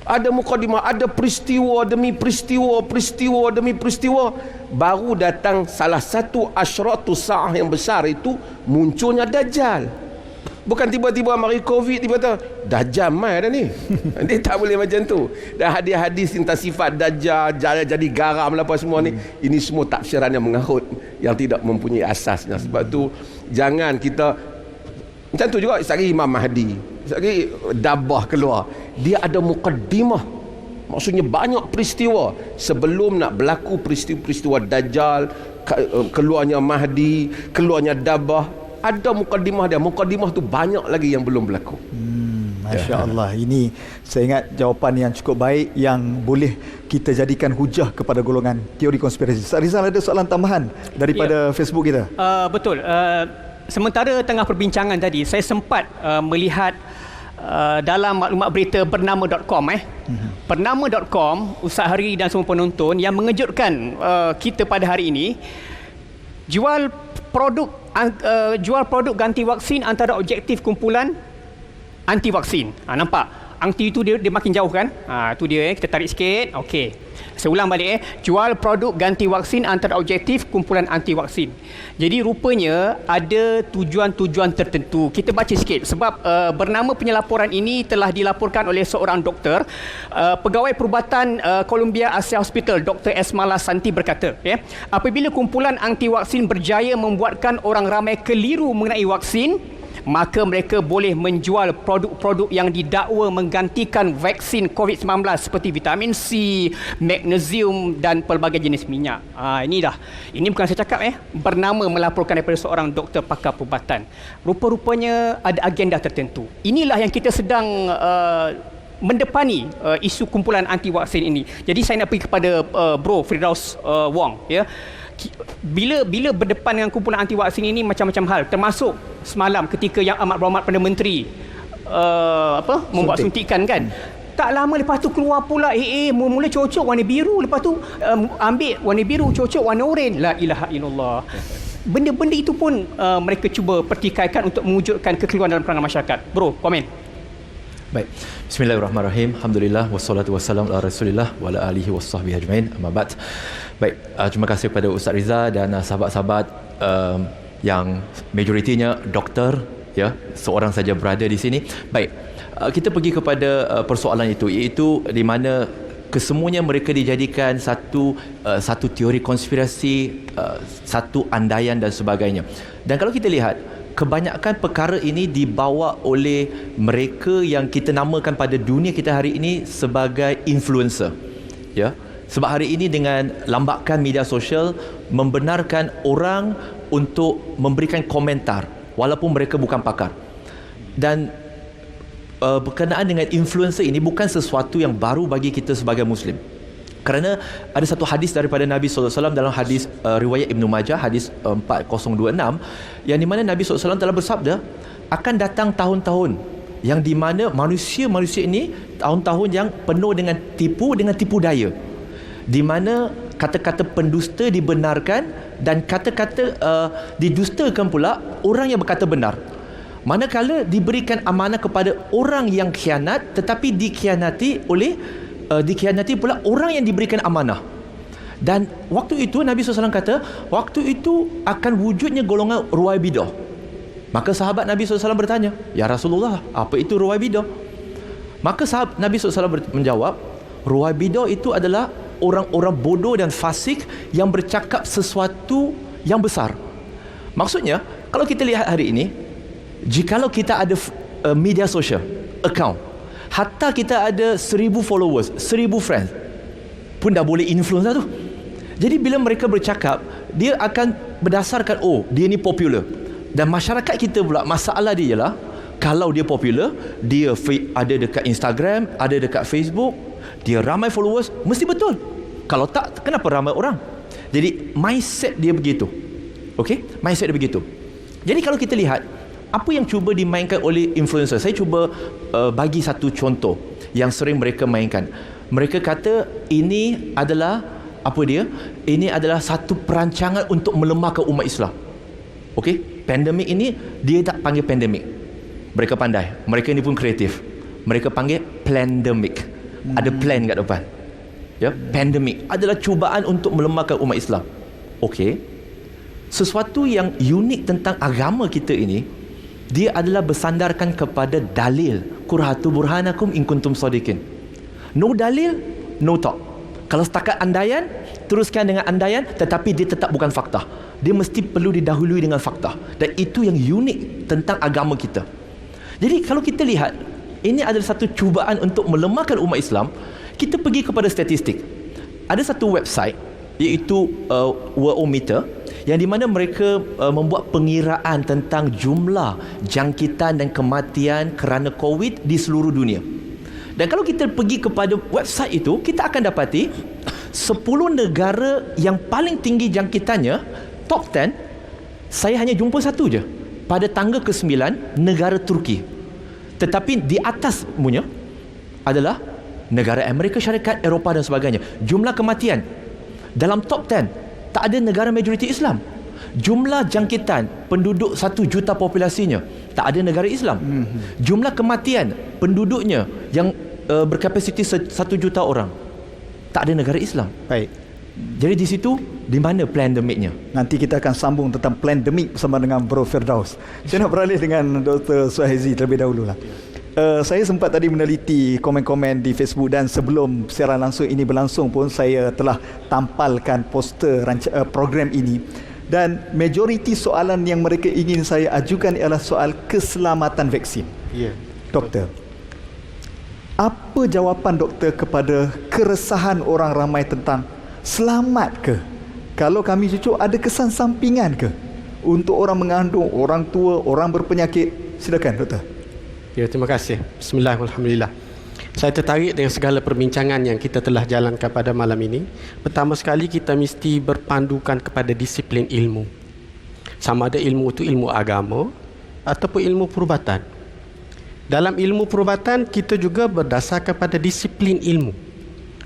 Speaker 6: Ada mukaddimah, ada peristiwa demi peristiwa, peristiwa demi peristiwa. Baru datang salah satu asyratus sa'ah yang besar itu, munculnya Dajjal. Bukan tiba-tiba mari Covid, tiba-tiba Dajjal mai dah ni. Dia tak boleh macam tu. Dan hadis-hadis tentang sifat Dajjal, jadi garam lah apa semua ni, ini semua tafsiran yang mengarut, yang tidak mempunyai asasnya. Sebab tu jangan kita macam tu juga. Sekali Imam Mahdi, sekali Dabah keluar, dia ada mukaddimah. Maksudnya banyak peristiwa sebelum nak berlaku peristiwa Dajjal, keluarnya Mahdi, keluarnya Dabah. Ada mukaddimah dia. Mukaddimah tu banyak lagi yang belum berlaku.
Speaker 1: Masya Allah. Ini saya ingat jawapan yang cukup baik, yang boleh kita jadikan hujah kepada golongan teori konspirasi. Ustaz Rizal, ada soalan tambahan daripada Facebook kita?
Speaker 2: Betul. Sementara tengah perbincangan tadi, saya sempat melihat dalam maklumat berita bernama.com bernama.com, Ustaz Hari dan semua penonton, yang mengejutkan kita pada hari ini. Jual produk ganti vaksin antara objektif kumpulan anti vaksin. Nampak? Anti itu dia makin jauh kan? Itu dia, kita tarik sikit. Okey. Saya ulang balik. Jual produk ganti vaksin antara objektif kumpulan anti vaksin. Jadi rupanya ada tujuan-tujuan tertentu. Kita baca sikit sebab bernama penyelaporan ini telah dilaporkan oleh seorang doktor, pegawai perubatan Columbia Asia Hospital, Dr. Esmala Santi berkata, apabila kumpulan anti vaksin berjaya membuatkan orang ramai keliru mengenai vaksin, maka mereka boleh menjual produk-produk yang didakwa menggantikan vaksin COVID-19 seperti vitamin C, magnesium dan pelbagai jenis minyak. Ini bukan saya cakap, bernama melaporkan daripada seorang doktor pakar perubatan. Rupa-rupanya ada agenda tertentu. Inilah yang kita sedang mendepani isu kumpulan anti vaksin ini. Jadi saya nak pergi kepada Bro Firdaus Wong, Bila berdepan dengan kumpulan anti vaksin ini, macam-macam hal, termasuk semalam ketika yang amat berhormat Perdana Menteri membuat suntikan kan. Tak lama lepas tu keluar pula mula cocok warna biru, lepas tu ambil warna biru cocok warna oranye. La ilaha illallah. Benda-benda itu pun mereka cuba pertikaikan untuk mewujudkan kekeliruan dalam perangai masyarakat. Bro, komen.
Speaker 4: Baik. Bismillahirrahmanirrahim. Alhamdulillah wassalatu wassalamu ala Rasulillah wa ala alihi washabbihi ajmain. Amma ba'd. Baik, terima kasih kepada Ustaz Riza dan sahabat-sahabat yang majoritinya doktor, seorang saja berada di sini. Baik, kita pergi kepada persoalan itu, iaitu di mana kesemuanya mereka dijadikan satu teori konspirasi, satu andaian dan sebagainya. Dan kalau kita lihat, kebanyakan perkara ini dibawa oleh mereka yang kita namakan pada dunia kita hari ini sebagai influencer. Sebab hari ini dengan lambakan media sosial membenarkan orang untuk memberikan komentar walaupun mereka bukan pakar. Dan berkenaan dengan influencer ini bukan sesuatu yang baru bagi kita sebagai Muslim. Kerana ada satu hadis daripada Nabi SAW dalam hadis riwayat Ibn Majah, hadis 4026, yang di mana Nabi SAW telah bersabda, akan datang tahun-tahun yang di mana manusia-manusia ini tahun-tahun yang penuh dengan tipu daya, di mana kata-kata pendusta dibenarkan dan kata-kata didustakan pula orang yang berkata benar. Manakala diberikan amanah kepada orang yang khianat, tetapi dikhianati pula orang yang diberikan amanah. Dan waktu itu Nabi SAW kata, waktu itu akan wujudnya golongan Ruwaibidah. Maka sahabat Nabi SAW bertanya, ya Rasulullah, apa itu Ruwaibidah? Maka sahabat Nabi SAW menjawab, Ruwaibidah itu adalah orang-orang bodoh dan fasik yang bercakap sesuatu yang besar. Maksudnya, kalau kita lihat hari ini, jikalau kita ada media sosial, account, hatta kita ada 1000 followers, 1000 friends, pun dah boleh influence lah tu. Jadi bila mereka bercakap, dia akan berdasarkan, oh dia ni popular. Dan masyarakat kita pula, masalah dia ialah, kalau dia popular, dia ada dekat Instagram, ada dekat Facebook, dia ramai followers, mesti betul. Kalau tak, kenapa ramai orang? Jadi mindset dia begitu. Okey, mindset dia begitu. Jadi kalau kita lihat apa yang cuba dimainkan oleh influencer, saya cuba bagi satu contoh yang sering mereka mainkan. Mereka kata ini adalah ini adalah satu perancangan untuk melemahkan umat Islam. Okey, pandemik ini dia tak panggil pandemik. Mereka pandai, mereka ni pun kreatif. Mereka panggil plandemic. Ada plan kat depan. Ya, pandemik adalah cubaan untuk melemahkan umat Islam. Okey, sesuatu yang unik tentang agama kita ini, dia adalah bersandarkan kepada dalil. Qul hatu burhanakum in kuntum shadiqin. No dalil, no talk. Kalau setakat andaian, teruskan dengan andaian, tetapi dia tetap bukan fakta. Dia mesti perlu didahului dengan fakta. Dan itu yang unik tentang agama kita. Jadi kalau kita lihat, ini adalah satu cubaan untuk melemahkan umat Islam. Kita pergi kepada statistik. Ada satu website, iaitu Worldometer, yang di mana mereka membuat pengiraan tentang jumlah jangkitan dan kematian kerana COVID di seluruh dunia. Dan kalau kita pergi kepada website itu, kita akan dapati 10 negara yang paling tinggi jangkitannya, top 10, saya hanya jumpa satu je. Pada tangga ke-9, negara Turki. Tetapi di atas punya adalah negara Amerika Syarikat, Eropah dan sebagainya. Jumlah kematian dalam top 10 tak ada negara majoriti Islam. Jumlah jangkitan penduduk 1 juta populasinya, tak ada negara Islam. Jumlah kematian penduduknya yang berkapasiti 1 juta orang, tak ada negara Islam.
Speaker 1: Baik.
Speaker 4: Jadi di situ, di mana plandemiknya?
Speaker 1: Nanti kita akan sambung tentang plandemik bersama dengan Bro Firdaus. Saya nak beralih dengan Dr. Suhaizi terlebih dahulu lah. Saya sempat tadi meneliti komen-komen di Facebook, dan sebelum siaran langsung ini berlangsung pun saya telah tampalkan poster program ini, dan majoriti soalan yang mereka ingin saya ajukan ialah soal keselamatan vaksin.
Speaker 6: Ya.
Speaker 1: Doktor, apa jawapan doktor kepada keresahan orang ramai tentang selamat ke? Kalau kami cucuk, ada kesan sampingan ke untuk orang mengandung, orang tua, orang berpenyakit? Silakan doktor.
Speaker 3: Ya, terima kasih. Bismillahirrahmanirrahim. Saya tertarik dengan segala perbincangan yang kita telah jalankan pada malam ini. Pertama sekali, kita mesti berpandukan kepada disiplin ilmu. Sama ada ilmu itu ilmu agama ataupun ilmu perubatan. Dalam ilmu perubatan, kita juga berdasarkan pada disiplin ilmu.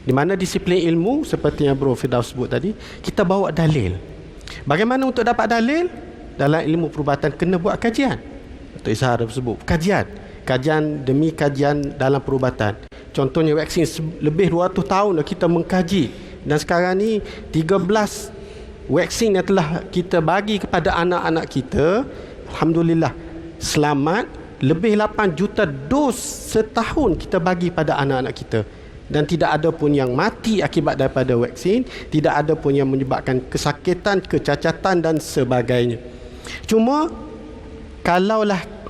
Speaker 3: Di mana disiplin ilmu, seperti yang Bro Firdaus sebut tadi, kita bawa dalil. Bagaimana untuk dapat dalil? Dalam ilmu perubatan, kena buat kajian. Dr. Izhar sebut kajian demi kajian dalam perubatan. Contohnya vaksin, lebih 200 tahun dah kita mengkaji, dan sekarang ni 13 vaksin yang telah kita bagi kepada anak-anak kita, alhamdulillah selamat. Lebih 8 juta dos setahun kita bagi pada anak-anak kita, dan tidak ada pun yang mati akibat daripada vaksin, tidak ada pun yang menyebabkan kesakitan, kecacatan dan sebagainya. Cuma kalaulah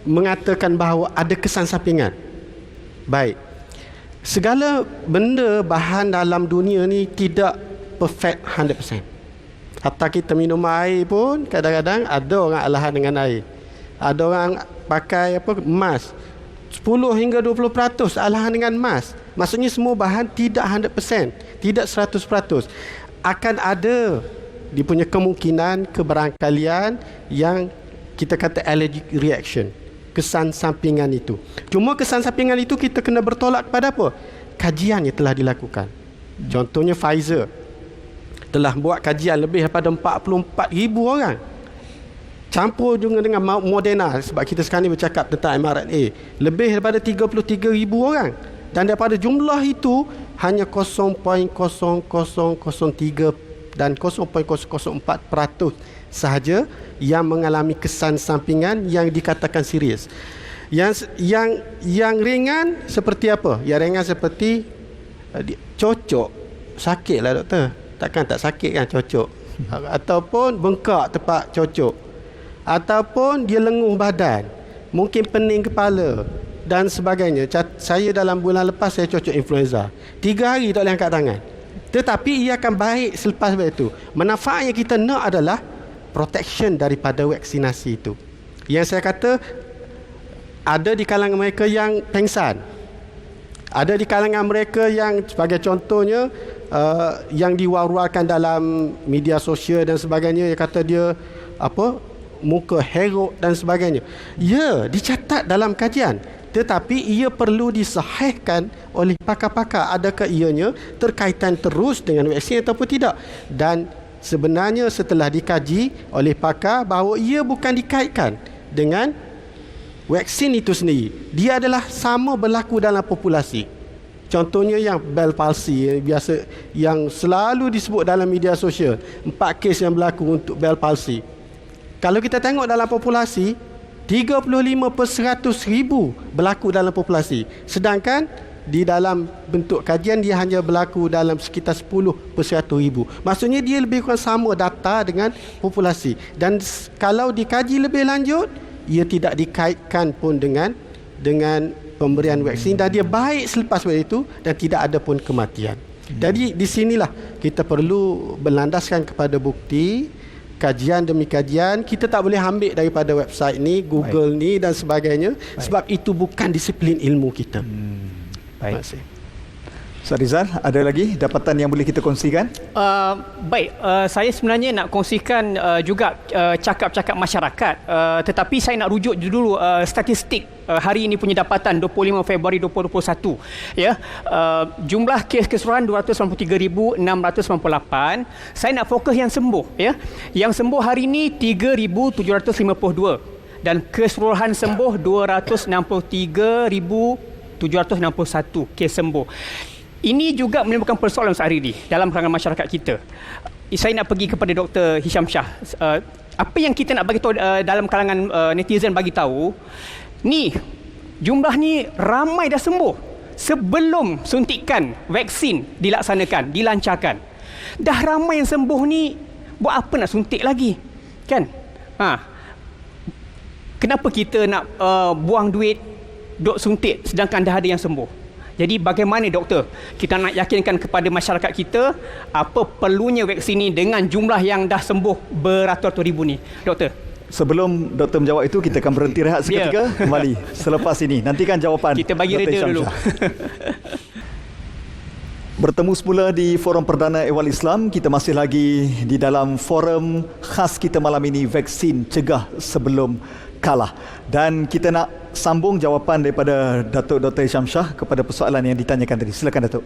Speaker 3: mengatakan bahawa ada kesan sampingan, baik, segala benda bahan dalam dunia ni tidak perfect 100%. Hatta kita minum air pun kadang-kadang ada orang alahan dengan air. Ada orang pakai emas 10 hingga 20% alahan dengan emas. Maksudnya semua bahan tidak 100%, tidak 100%. Akan ada dia punya kemungkinan kebarangkalian yang kita kata allergic reaction, kesan sampingan itu. Cuma kesan sampingan itu kita kena bertolak kepada apa? Kajian yang telah dilakukan. Contohnya Pfizer telah buat kajian lebih daripada 44,000 orang. Campur juga dengan Moderna, sebab kita sekarang ni bercakap tentang mRNA, lebih daripada 33,000 orang. Dan daripada jumlah itu hanya 0.0003 dan 0.004% sahaja yang mengalami kesan sampingan yang dikatakan serius. Yang ringan seperti apa? Yang ringan seperti cocok. Sakitlah doktor. Takkan tak sakit kan cocok. Ataupun bengkak tempat cocok. Ataupun dia lenguh badan. Mungkin pening kepala dan sebagainya. Saya dalam bulan lepas saya cocok influenza. 3 hari tak boleh angkat tangan. Tetapi ia akan baik selepas itu. Manfaat yang kita nak adalah protection daripada vaksinasi itu. Yang saya kata, ada di kalangan mereka yang pengsan. Ada di kalangan mereka yang sebagai contohnya yang diwar-warkan dalam media sosial dan sebagainya, yang kata dia muka herok dan sebagainya. Ya, dicatat dalam kajian, tetapi ia perlu disahihkan oleh pakar-pakar, adakah ianya terkaitan terus dengan vaksin ataupun tidak. Dan sebenarnya setelah dikaji oleh pakar bahawa ia bukan dikaitkan dengan vaksin itu sendiri, dia adalah sama berlaku dalam populasi. Contohnya yang Bell palsy yang selalu disebut dalam media sosial, 4 kes yang berlaku untuk Bell palsy. Kalau kita tengok dalam populasi, 35 per 100,000 berlaku dalam populasi. Sedangkan di dalam bentuk kajian dia hanya berlaku dalam sekitar 10 per 100,000. Maksudnya dia lebih kurang sama data dengan populasi. Dan kalau dikaji lebih lanjut, ia tidak dikaitkan pun dengan pemberian vaksin, dan dia baik selepas itu dan tidak ada pun kematian. Jadi di sinilah kita perlu berlandaskan kepada bukti, kajian demi kajian. Kita tak boleh ambil daripada website ni, Google ni dan sebagainya. Sebab itu bukan disiplin ilmu kita.
Speaker 1: Baik. Terima kasih. Ustaz Rizal, ada lagi dapatan yang boleh kita kongsikan?
Speaker 2: Saya sebenarnya nak kongsikan juga cakap-cakap masyarakat, tetapi saya nak rujuk dulu statistik hari ini punya dapatan 25 Februari 2021. Ya, jumlah kes keseluruhan 293,698. Saya nak fokus yang sembuh. Ya, yang sembuh hari ini 3,752 dan keseluruhan sembuh 263,761 kes sembuh. Ini juga menimbulkan persoalan sehari ini dalam kalangan masyarakat kita. Saya nak pergi kepada Dr. Hisham Shah. Apa yang kita nak bagi tahu dalam kalangan netizen bagi tahu, ni jumlah ni ramai dah sembuh sebelum suntikan vaksin dilaksanakan, dilancarkan. Dah ramai yang sembuh ni, buat apa nak suntik lagi? Kan? Kenapa kita nak buang duit duk suntik sedangkan dah ada yang sembuh? Jadi bagaimana doktor kita nak yakinkan kepada masyarakat kita apa perlunya vaksin ini dengan jumlah yang dah sembuh beratus-ratus ribu ni, doktor?
Speaker 1: Sebelum doktor menjawab itu, kita akan berhenti rehat seketika. Kembali selepas ini. Nantikan jawapan.
Speaker 2: Kita bagi reda dulu.
Speaker 1: Bertemu semula di Forum Perdana Ehwal Islam. Kita masih lagi di dalam forum khas kita malam ini, vaksin cegah sebelum kalah. Dan kita nak sambung jawapan daripada Datuk Dr. Hisham Shah kepada persoalan yang ditanyakan tadi. Silakan Datuk.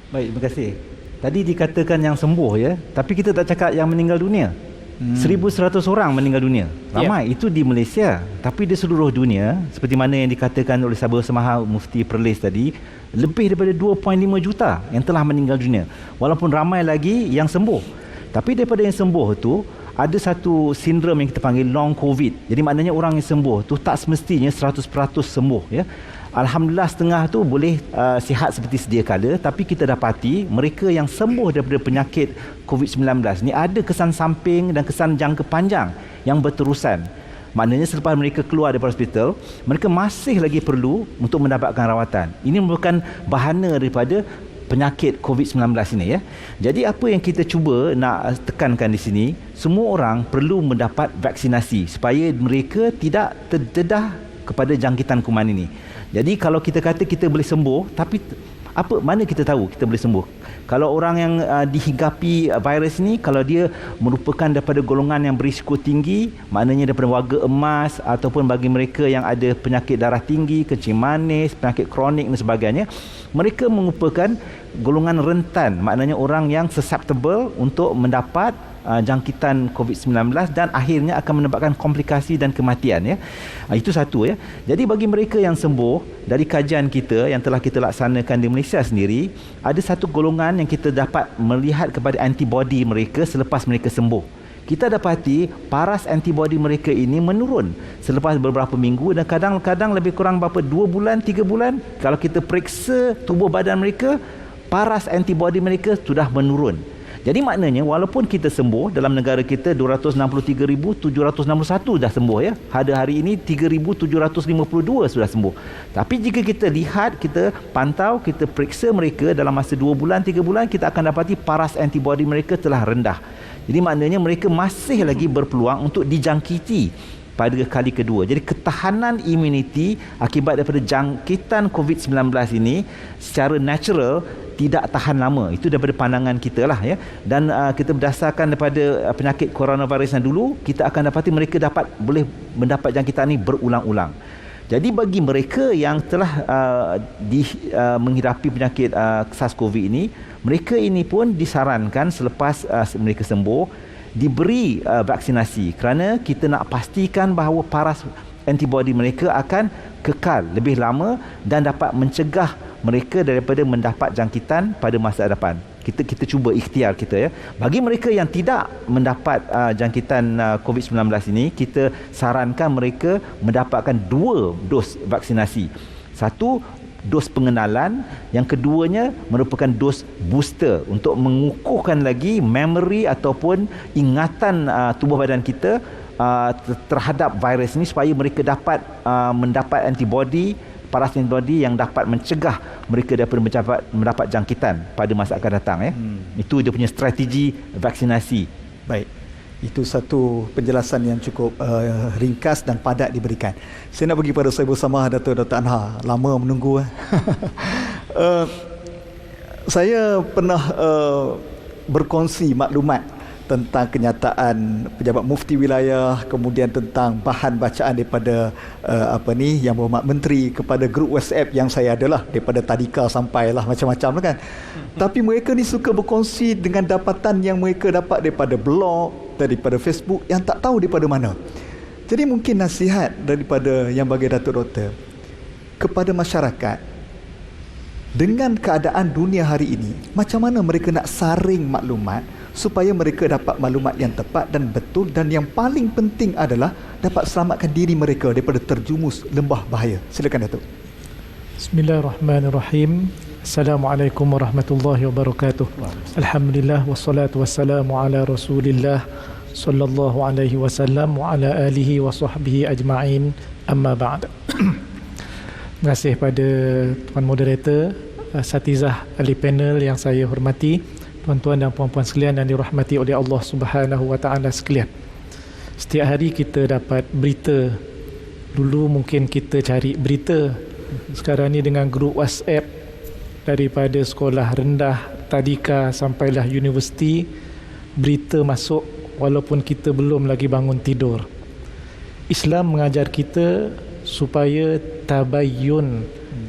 Speaker 7: Baik, terima kasih. Tadi dikatakan yang sembuh ya, tapi kita tak cakap yang meninggal dunia. 1,100 orang meninggal dunia. Ramai itu di Malaysia, tapi di seluruh dunia seperti mana yang dikatakan oleh Sahabat Semaha Mufti Perlis tadi, lebih daripada 2.5 juta yang telah meninggal dunia. Walaupun ramai lagi yang sembuh. Tapi daripada yang sembuh itu ada satu sindrom yang kita panggil long COVID. Jadi maknanya orang yang sembuh tu tak semestinya 100% sembuh ya. Alhamdulillah setengah tu boleh sihat seperti sedia kala, tapi kita dapati mereka yang sembuh daripada penyakit COVID-19 ni ada kesan samping dan kesan jangka panjang yang berterusan. Maknanya selepas mereka keluar daripada hospital, mereka masih lagi perlu untuk mendapatkan rawatan. Ini merupakan bahana daripada penyakit COVID-19 ini ya. Jadi apa yang kita cuba nak tekankan di sini, semua orang perlu mendapat vaksinasi supaya mereka tidak terdedah kepada jangkitan kuman ini. Jadi kalau kita kata kita boleh sembuh, tapi mana kita tahu kita boleh sembuh? Kalau orang yang dihinggapi virus ini, kalau dia merupakan daripada golongan yang berisiko tinggi, maknanya daripada warga emas ataupun bagi mereka yang ada penyakit darah tinggi, kencing manis, penyakit kronik dan sebagainya, mereka merupakan golongan rentan, maknanya orang yang susceptible untuk mendapat jangkitan COVID-19 dan akhirnya akan menyebabkan komplikasi dan kematian ya. Itu satu ya. Jadi bagi mereka yang sembuh, dari kajian kita yang telah kita laksanakan di Malaysia sendiri, ada satu golongan yang kita dapat melihat kepada antibody mereka selepas mereka sembuh. Kita dapati paras antibody mereka ini menurun selepas beberapa minggu dan kadang-kadang lebih kurang berapa 2 bulan, 3 bulan. Kalau kita periksa tubuh badan mereka, paras antibody mereka sudah menurun. Jadi maknanya walaupun kita sembuh, dalam negara kita 263,761 dah sembuh ya. Hari ini 3,752 sudah sembuh. Tapi jika kita lihat, kita pantau, kita periksa mereka dalam masa 2 bulan, 3 bulan, kita akan dapati paras antibody mereka telah rendah. Jadi maknanya mereka masih lagi berpeluang untuk dijangkiti pada kali kedua. Jadi ketahanan imuniti akibat daripada jangkitan COVID-19 ini secara natural tidak tahan lama. Itu daripada pandangan kita lah ya. Dan kita berdasarkan daripada penyakit coronavirus yang dulu, kita akan dapati mereka boleh mendapat jangkitan ini berulang-ulang. Jadi bagi mereka yang telah menghidapi penyakit SARS-CoV ini, mereka ini pun disarankan selepas mereka sembuh diberi vaksinasi, kerana kita nak pastikan bahawa paras antibody mereka akan kekal lebih lama dan dapat mencegah mereka daripada mendapat jangkitan pada masa depan. Kita cuba ikhtiar kita ya. Bagi mereka yang tidak mendapat jangkitan COVID-19 ini, kita sarankan mereka mendapatkan 2 dos vaksinasi. Satu, dos pengenalan, yang keduanya merupakan dos booster untuk mengukuhkan lagi memory ataupun ingatan tubuh badan kita terhadap virus ini supaya mereka dapat mendapat antibody, paras antibody yang dapat mencegah mereka daripada mendapat jangkitan pada masa akan datang ya. Itu dia punya strategi vaksinasi.
Speaker 1: Baik. Itu satu penjelasan yang cukup ringkas dan padat diberikan. Saya nak bagi pada saya bersama Dr. Anha. Lama menunggu. Saya pernah berkongsi maklumat tentang kenyataan pejabat mufti wilayah, kemudian tentang bahan bacaan daripada yang berhormat menteri kepada grup WhatsApp yang saya adalah, daripada tadika sampailah macam-macam kan. Tapi mereka ni suka berkongsi dengan dapatan yang mereka dapat daripada blog, daripada Facebook, yang tak tahu daripada mana. Jadi mungkin nasihat daripada yang bagi Datuk Doktor kepada masyarakat dengan keadaan dunia hari ini, macam mana mereka nak saring maklumat supaya mereka dapat maklumat yang tepat dan betul, dan yang paling penting adalah dapat selamatkan diri mereka daripada terjumus lembah bahaya. Silakan Datuk.
Speaker 10: Bismillahirrahmanirrahim. Assalamualaikum warahmatullahi wabarakatuh. Alhamdulillah wassalatu wassalamu ala Rasulillah sallallahu alaihi wasallam wa ala alihi wa sahbihi ajma'in. Amma ba'd. Terima kasih pada tuan moderator, asatizah ahli panel yang saya hormati, tuan-tuan dan puan-puan sekalian yang dirahmati oleh Allah Subhanahu wa taala sekalian. Setiap hari kita dapat berita. Dulu mungkin kita cari berita. Sekarang ni dengan grup WhatsApp daripada sekolah rendah, tadika sampailah universiti, berita masuk walaupun kita belum lagi bangun tidur. Islam mengajar kita supaya tabayyun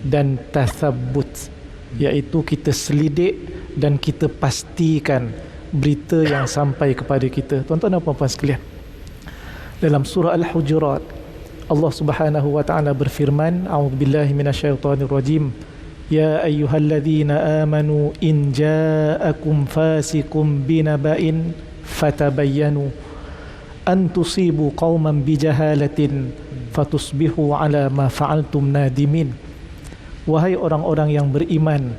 Speaker 10: dan tathabbut, iaitu kita selidik dan kita pastikan berita yang sampai kepada kita. Tuan-tuan dan puan-puan sekalian, dalam surah Al-Hujurat, Allah Subhanahu wa taala berfirman, a'udzubillahi minasyaitonirrajim, ya ayyuhalladzina amanu in ja'akum fasiqun binaba'in fatabayyanu an tusibu qauman bijahalatin fatusbihu ala ma fa'altum nadimin. Wahai orang-orang yang beriman,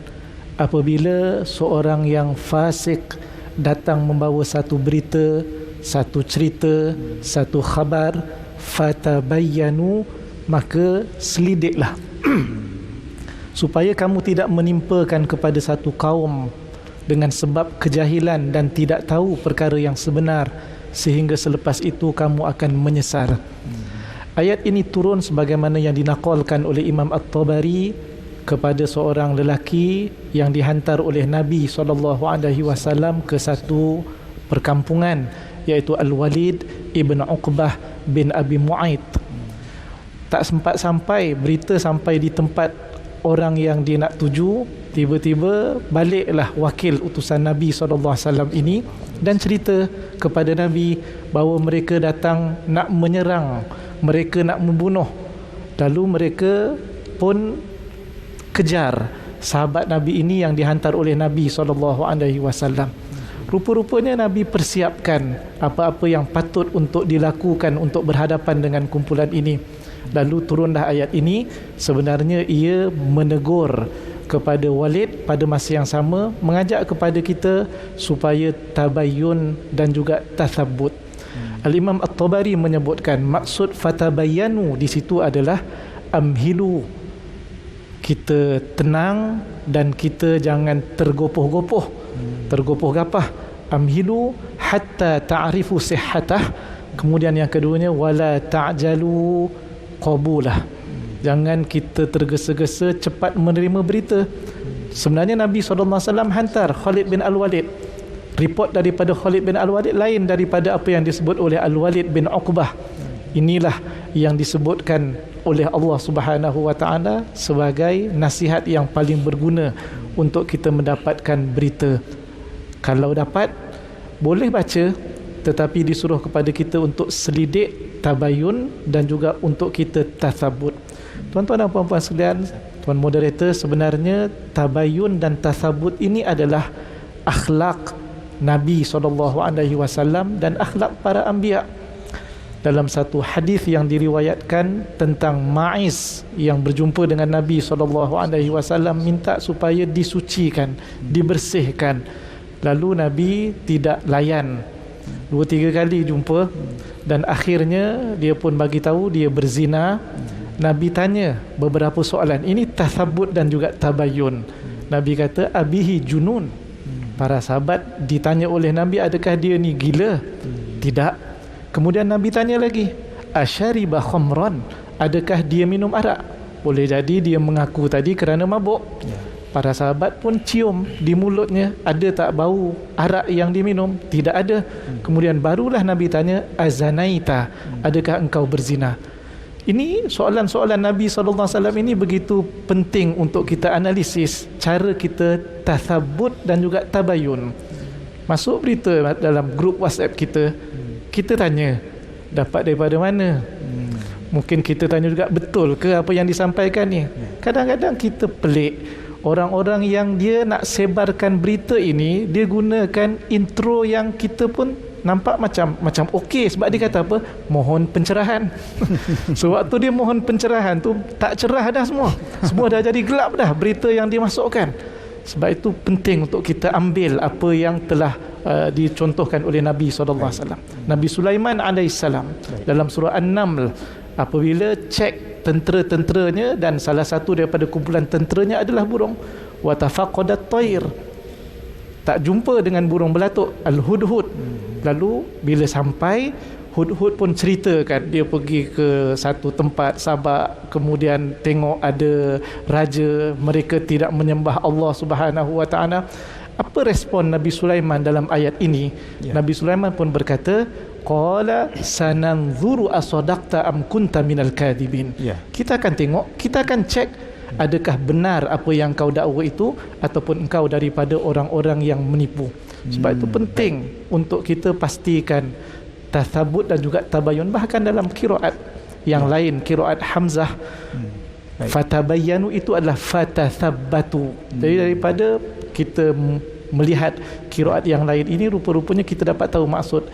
Speaker 10: apabila seorang yang fasik datang membawa satu berita, satu cerita, satu khabar, fatabayyanu, maka selidiklah. supaya kamu tidak menimpakan kepada satu kaum dengan sebab kejahilan dan tidak tahu perkara yang sebenar, sehingga selepas itu kamu akan menyesal. Ayat ini turun sebagaimana yang dinaqalkan oleh Imam At-Tabari kepada seorang lelaki yang dihantar oleh Nabi SAW ke satu perkampungan, iaitu Al-Walid ibn Uqbah bin Abi Mu'ayt. Tak sempat sampai berita sampai di tempat orang yang dia nak tuju, tiba-tiba baliklah wakil utusan Nabi SAW ini dan cerita kepada Nabi bahawa mereka datang nak menyerang, mereka nak membunuh. Lalu mereka pun kejar sahabat Nabi ini yang dihantar oleh Nabi SAW. Rupa-rupanya Nabi persiapkan apa-apa yang patut untuk dilakukan untuk berhadapan dengan kumpulan ini. Lalu turunlah ayat ini. Sebenarnya ia menegur kepada Walid pada masa yang sama, mengajak kepada kita supaya tabayyun dan juga tathabbut. Al-Imam At-Tabari menyebutkan maksud fatabayyanu di situ adalah amhilu, kita tenang dan kita jangan tergopoh-gopoh, tergopoh-gapah. Amhilu hatta ta'rifu sihhatah. Kemudian yang keduanya wala ta'jalu qabulah, jangan kita tergesa-gesa cepat menerima berita. Sebenarnya Nabi SAW hantar Khalid bin Al-Walid. Report daripada Khalid bin Al-Walid lain daripada apa yang disebut oleh Al-Walid bin Uqbah. Inilah yang disebutkan oleh Allah Subhanahu wa taala sebagai nasihat yang paling berguna untuk kita mendapatkan berita. Kalau dapat, boleh baca, tetapi disuruh kepada kita untuk selidik, tabayun dan juga untuk kita tathabut. Tuan-tuan dan puan-puan sekalian, tuan moderator, sebenarnya tabayun dan tathabut ini adalah akhlak Nabi SAW dan akhlak para anbiya. Dalam satu hadis yang diriwayatkan tentang Ma'iz yang berjumpa dengan Nabi SAW, minta supaya disucikan, dibersihkan. Lalu Nabi tidak layan, 2-3 kali jumpa, dan akhirnya dia pun bagi tahu dia berzina. Nabi tanya beberapa soalan, ini tathabut dan juga tabayun. Nabi kata abihi junun. Para sahabat ditanya oleh Nabi, adakah dia ni gila? Tidak. Kemudian Nabi tanya lagi, asyariba khamran, adakah dia minum arak? Boleh jadi dia mengaku tadi kerana mabuk. Para sahabat pun cium di mulutnya, ada tak bau arak yang diminum? Tidak ada. Kemudian barulah Nabi tanya, azanaita, adakah engkau berzina? Ini soalan-soalan Nabi SAW ini begitu penting untuk kita analisis cara kita tathabut dan juga tabayun. Masuk berita dalam grup WhatsApp kita, kita tanya, dapat daripada mana? Mungkin kita tanya juga, betul ke apa yang disampaikan ni? Kadang-kadang kita pelik. Orang-orang yang dia nak sebarkan berita ini, dia gunakan intro yang kita pun nampak macam okey, sebab dia kata apa? Mohon pencerahan. So waktu dia mohon pencerahan tu, tak cerah dah semua. Semua dah jadi gelap dah berita yang dimasukkan. Sebab itu penting untuk kita ambil apa yang telah dicontohkan oleh Nabi SAW. Nabi Sulaiman AS dalam surah An-Naml, apabila cek tentera-tenteranya dan salah satu daripada kumpulan tenteranya adalah burung, wa tafaqadat tayr, tak jumpa dengan burung belatuk al-hudhud. Lalu bila sampai, Hudhud pun ceritakan dia pergi ke satu tempat Sabak, kemudian tengok ada raja, mereka tidak menyembah Allah Subhanahu wa taala. Apa respon Nabi Sulaiman dalam ayat ini? Nabi Sulaiman pun berkata, qala sananzuru asadaqta am kunta minal kadhibin. Kita akan tengok, kita akan cek adakah benar apa yang kau dakwa itu ataupun engkau daripada orang-orang yang menipu. Sebab itu penting untuk kita pastikan tathabut dan juga tabayun. Bahkan dalam qiraat yang lain, qiraat Hamzah, fatabayyanu itu adalah fatathabbatu. Jadi daripada kita melihat qiraat yang lain ini, rupa-rupanya kita dapat tahu maksud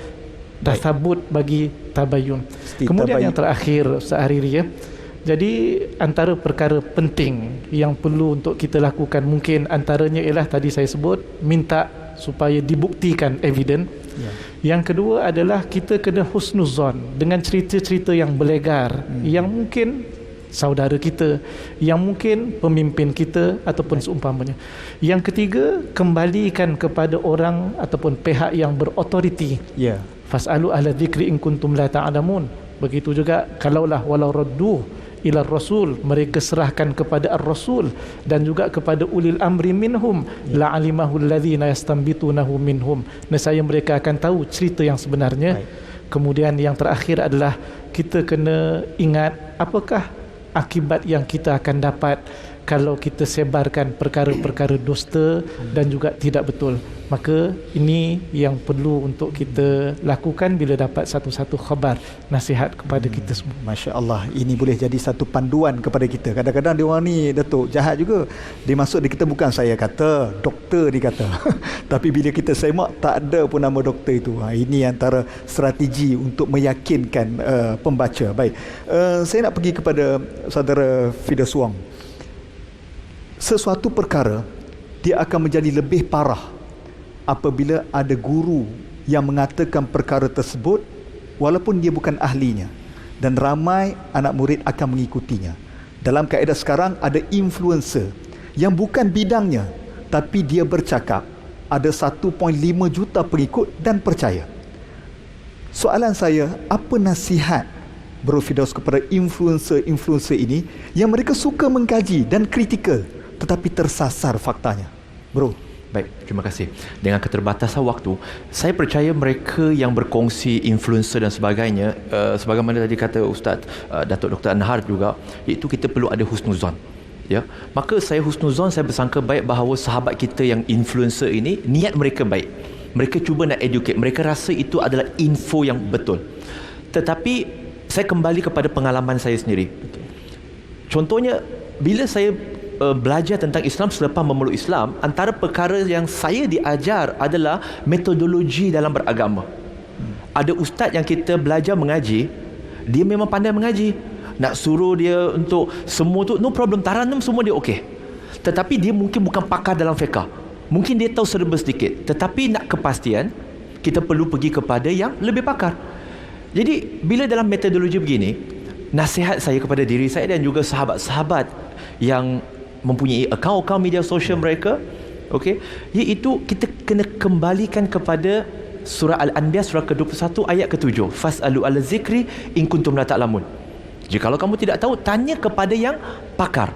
Speaker 10: tathabut bagi tabayun. Kemudian yang terakhir Ustaz Hariri, ya. Jadi antara perkara penting yang perlu untuk kita lakukan, mungkin antaranya ialah tadi saya sebut, minta supaya dibuktikan evidence. Yang kedua adalah kita kena husnuzon dengan cerita-cerita yang berlegar, yang mungkin saudara kita, yang mungkin pemimpin kita ataupun seumpamanya. Yang ketiga, kembalikan kepada orang ataupun pihak yang berautoriti.
Speaker 1: Ya.
Speaker 10: Fas'alu ahla dzikri in kuntum la ta'lamun. Begitu juga kalaulah walau raddu ila rasul, mereka serahkan kepada ar-rasul dan juga kepada ulil amri minhum, la'alimahu alladhina yastanbitunahu minhum. Nescaya mereka akan tahu cerita yang sebenarnya. Kemudian yang terakhir adalah kita kena ingat apakah akibat yang kita akan dapat kalau kita sebarkan perkara-perkara dusta dan juga tidak betul. Maka ini yang perlu untuk kita lakukan bila dapat satu-satu khabar, nasihat kepada kita semua.
Speaker 1: Masya Allah, ini boleh jadi satu panduan kepada kita. Kadang-kadang dia orang ni, Datuk, jahat juga. Dia masuk di kita, bukan saya kata, doktor dia kata. Tapi bila kita semak, tak ada pun nama doktor itu. Ini antara strategi untuk meyakinkan pembaca. Baik, saya nak pergi kepada saudara Fidas Wong. Sesuatu perkara dia akan menjadi lebih parah apabila ada guru yang mengatakan perkara tersebut walaupun dia bukan ahlinya, dan ramai anak murid akan mengikutinya. Dalam kaedah sekarang ada influencer yang bukan bidangnya tapi dia bercakap, ada 1.5 juta pengikut dan percaya. Soalan saya, apa nasihat Bro Firdaus kepada influencer ini yang mereka suka mengkaji dan kritikal tetapi tersasar faktanya? Bro.
Speaker 4: Baik, terima kasih. Dengan keterbatasan waktu, saya percaya mereka yang berkongsi influencer dan sebagainya, sebagaimana tadi kata Ustaz Datuk Dr. Anhar juga, iaitu kita perlu ada husnuzon. Ya, maka saya husnuzon, saya bersangka baik bahawa sahabat kita yang influencer ini niat mereka baik. Mereka cuba nak educate, mereka rasa itu adalah info yang betul. Tetapi saya kembali kepada pengalaman saya sendiri. Contohnya, bila saya belajar tentang Islam selepas memeluk Islam, antara perkara yang saya diajar adalah metodologi dalam beragama. Ada ustaz yang kita belajar mengaji, dia memang pandai mengaji. Nak suruh dia untuk semua tu, no problem, taranum semua dia okey. Tetapi dia mungkin bukan pakar dalam fiqh. Mungkin dia tahu serba sedikit. Tetapi nak kepastian, kita perlu pergi kepada yang lebih pakar. Jadi, bila dalam metodologi begini, nasihat saya kepada diri saya dan juga sahabat-sahabat yang mempunyai akaun media sosial mereka, okey, iaitu kita kena kembalikan kepada surah Al-Anbiya surah ke-21 ayat ke-7. Fas'alu ala zikri in kuntum la ta'lamun. Jikalau kamu tidak tahu, tanya kepada yang pakar.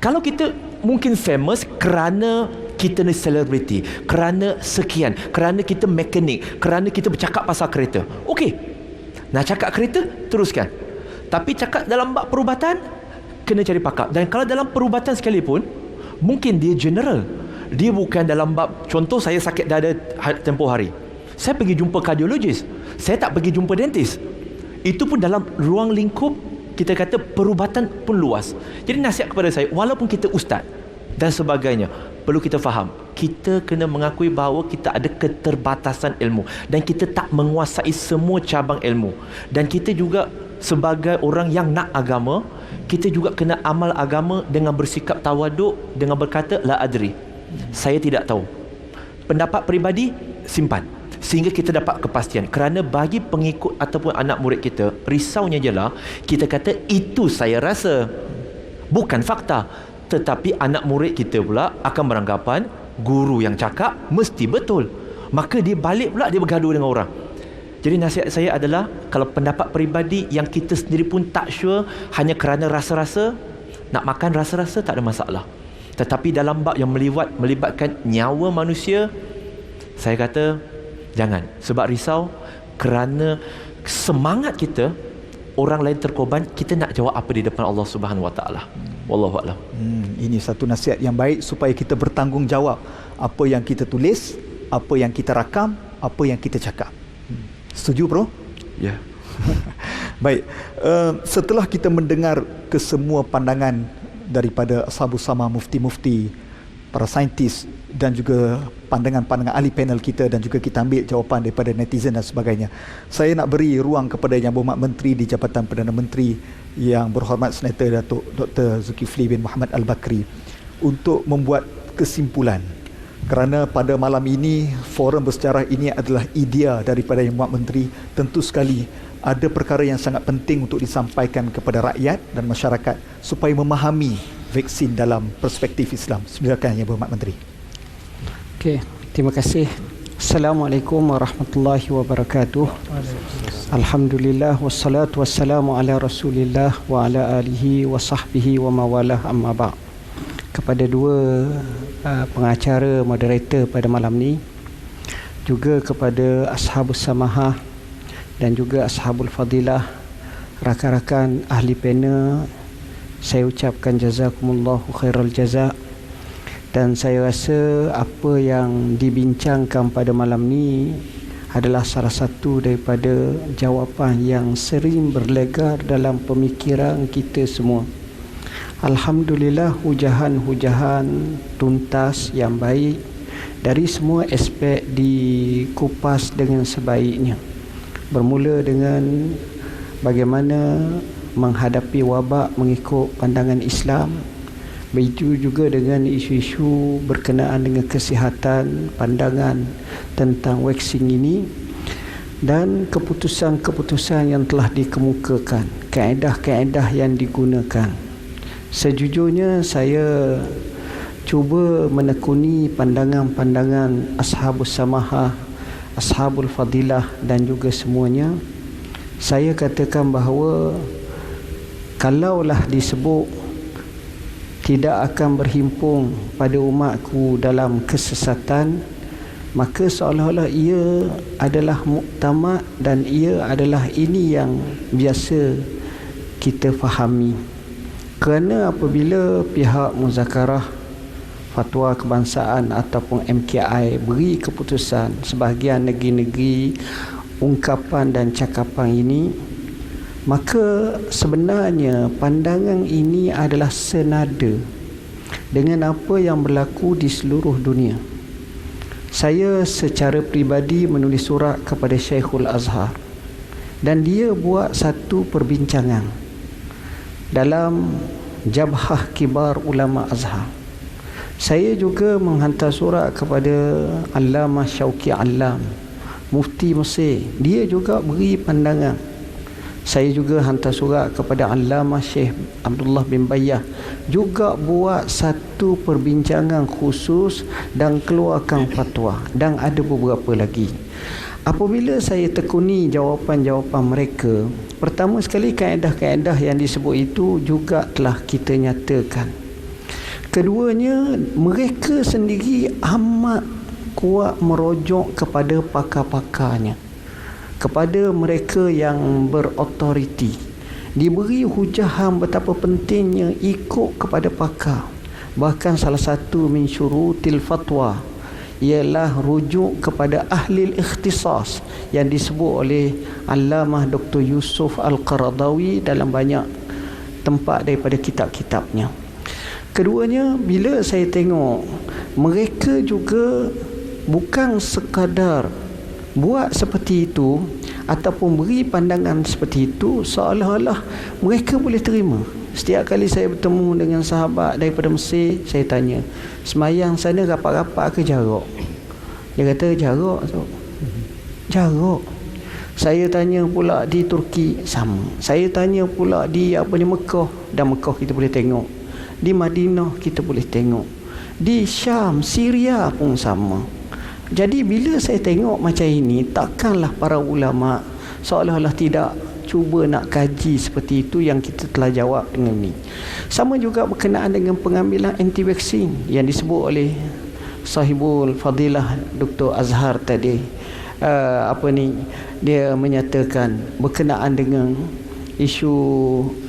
Speaker 4: Kalau kita mungkin famous kerana kita ni selebriti, kerana sekian, kerana kita mekanik, kerana kita bercakap pasal kereta, okey, nak cakap kereta, teruskan. Tapi cakap dalam bab perubatan, kena cari pakar. Dan kalau dalam perubatan sekalipun, mungkin dia general, dia bukan dalam bab, contoh saya sakit dada tempoh hari, saya pergi jumpa kardiologis, saya tak pergi jumpa dentist. Itu pun dalam ruang lingkup, kita kata perubatan pun luas. Jadi nasihat kepada saya, walaupun kita ustaz dan sebagainya, perlu kita faham, kita kena mengakui bahawa kita ada keterbatasan ilmu dan kita tak menguasai semua cabang ilmu. Dan kita juga sebagai orang yang nak agama, kita juga kena amal agama dengan bersikap tawaduk, dengan berkata la adri, saya tidak tahu. Pendapat peribadi simpan sehingga kita dapat kepastian. Kerana bagi pengikut ataupun anak murid kita, risaunya jelah kita kata itu saya rasa, bukan fakta. Tetapi anak murid kita pula akan beranggapan guru yang cakap mesti betul, maka dia balik pula dia bergaduh dengan orang. Jadi nasihat saya adalah, kalau pendapat peribadi yang kita sendiri pun tak sure, hanya kerana rasa-rasa, nak makan rasa-rasa tak ada masalah. Tetapi dalam bab yang melibatkan nyawa manusia, saya kata jangan. Sebab risau kerana semangat kita, orang lain terkorban, kita nak jawab apa di depan Allah Subhanahu Wa Taala. Wallahu a'lam.
Speaker 1: Ini satu nasihat yang baik supaya kita bertanggungjawab apa yang kita tulis, apa yang kita rakam, apa yang kita cakap. Setuju, bro?
Speaker 4: Ya.
Speaker 1: Baik, setelah kita mendengar kesemua pandangan daripada ashabus sama, mufti-mufti, para saintis dan juga pandangan-pandangan ahli panel kita, dan juga kita ambil jawapan daripada netizen dan sebagainya, saya nak beri ruang kepada Yang Berhormat Menteri di Jabatan Perdana Menteri, Yang Berhormat Senator Datuk Dr. Zulkifli bin Mohamed Al-Bakri, untuk membuat kesimpulan. Kerana pada malam ini, forum bersejarah ini adalah idea daripada Yang Berhormat Menteri. Tentu sekali ada perkara yang sangat penting untuk disampaikan kepada rakyat dan masyarakat supaya memahami vaksin dalam perspektif Islam. Silakan Yang Berhormat Menteri.
Speaker 11: Okey, terima kasih. Assalamualaikum warahmatullahi wabarakatuh. Alhamdulillah wassalatu wassalamu ala Rasulillah wa ala alihi wa sahbihi wa mawalah amma ba'. Kepada dua pengacara moderator pada malam ni, juga kepada ashabus samahah dan juga ashabul fadilah, rakan-rakan ahli panel, saya ucapkan jazakumullahu khairal jazak. Dan saya rasa apa yang dibincangkan pada malam ni adalah salah satu daripada jawapan yang sering berlegar dalam pemikiran kita semua. Alhamdulillah, hujahan-hujahan tuntas yang baik dari semua aspek dikupas dengan sebaiknya. Bermula dengan bagaimana menghadapi wabak mengikut pandangan Islam, begitu juga dengan isu-isu berkenaan dengan kesihatan, pandangan tentang vaksin ini, dan keputusan-keputusan yang telah dikemukakan, kaedah-kaedah yang digunakan. Sejujurnya saya cuba menekuni pandangan-pandangan ashabus samahah, ashabul fadilah dan juga semuanya. Saya katakan bahawa kalaulah disebut tidak akan berhimpun pada umatku dalam kesesatan, maka seolah-olah ia adalah muktamad dan ia adalah ini yang biasa kita fahami. Kerana apabila pihak Muzakarah Fatwa Kebangsaan ataupun MKI beri keputusan sebahagian negeri-negeri ungkapan dan cakapan ini, maka sebenarnya pandangan ini adalah senada dengan apa yang berlaku di seluruh dunia. Saya secara peribadi menulis surat kepada Syekhul Azhar dan dia buat satu perbincangan dalam Jabhah Kibar Ulama Azhar. Saya juga menghantar surat kepada Allamah Syauqi Allam, Mufti Mesir. Dia juga beri pandangan. Saya juga hantar surat kepada Allamah Syekh Abdullah bin Bayyah, juga buat satu perbincangan khusus dan keluarkan fatwa, dan ada beberapa lagi. Apabila saya tekuni jawapan-jawapan mereka, pertama sekali kaedah-kaedah yang disebut itu juga telah kita nyatakan. Keduanya, mereka sendiri amat kuat merujuk kepada pakar-pakarnya, kepada mereka yang berautoriti. Diberi hujahan betapa pentingnya ikut kepada pakar. Bahkan salah satu min syurutil fatwa ialah rujuk kepada ahli ikhtisas yang disebut oleh Allamah Dr. Yusuf Al-Qaradawi dalam banyak tempat daripada kitab-kitabnya. Keduanya, bila saya tengok mereka juga bukan sekadar buat seperti itu ataupun beri pandangan seperti itu seolah-olah mereka boleh terima. Setiap kali saya bertemu dengan sahabat daripada Mesir, saya tanya, semayang sana rapat-rapat ke jarak? Dia kata jarak. Jarak. Saya tanya pula di Turki, sama. Saya tanya pula di Mekah, dan Mekah kita boleh tengok. Di Madinah kita boleh tengok. Di Syam, Syria pun sama. Jadi bila saya tengok macam ini, takkanlah para ulama seolah-olah tidak cuba nak kaji seperti itu yang kita telah jawab dengan ni. Sama juga berkenaan dengan pengambilan anti-vaksin yang disebut oleh sahibul fadilah Dr. Azhar tadi. Dia menyatakan berkenaan dengan isu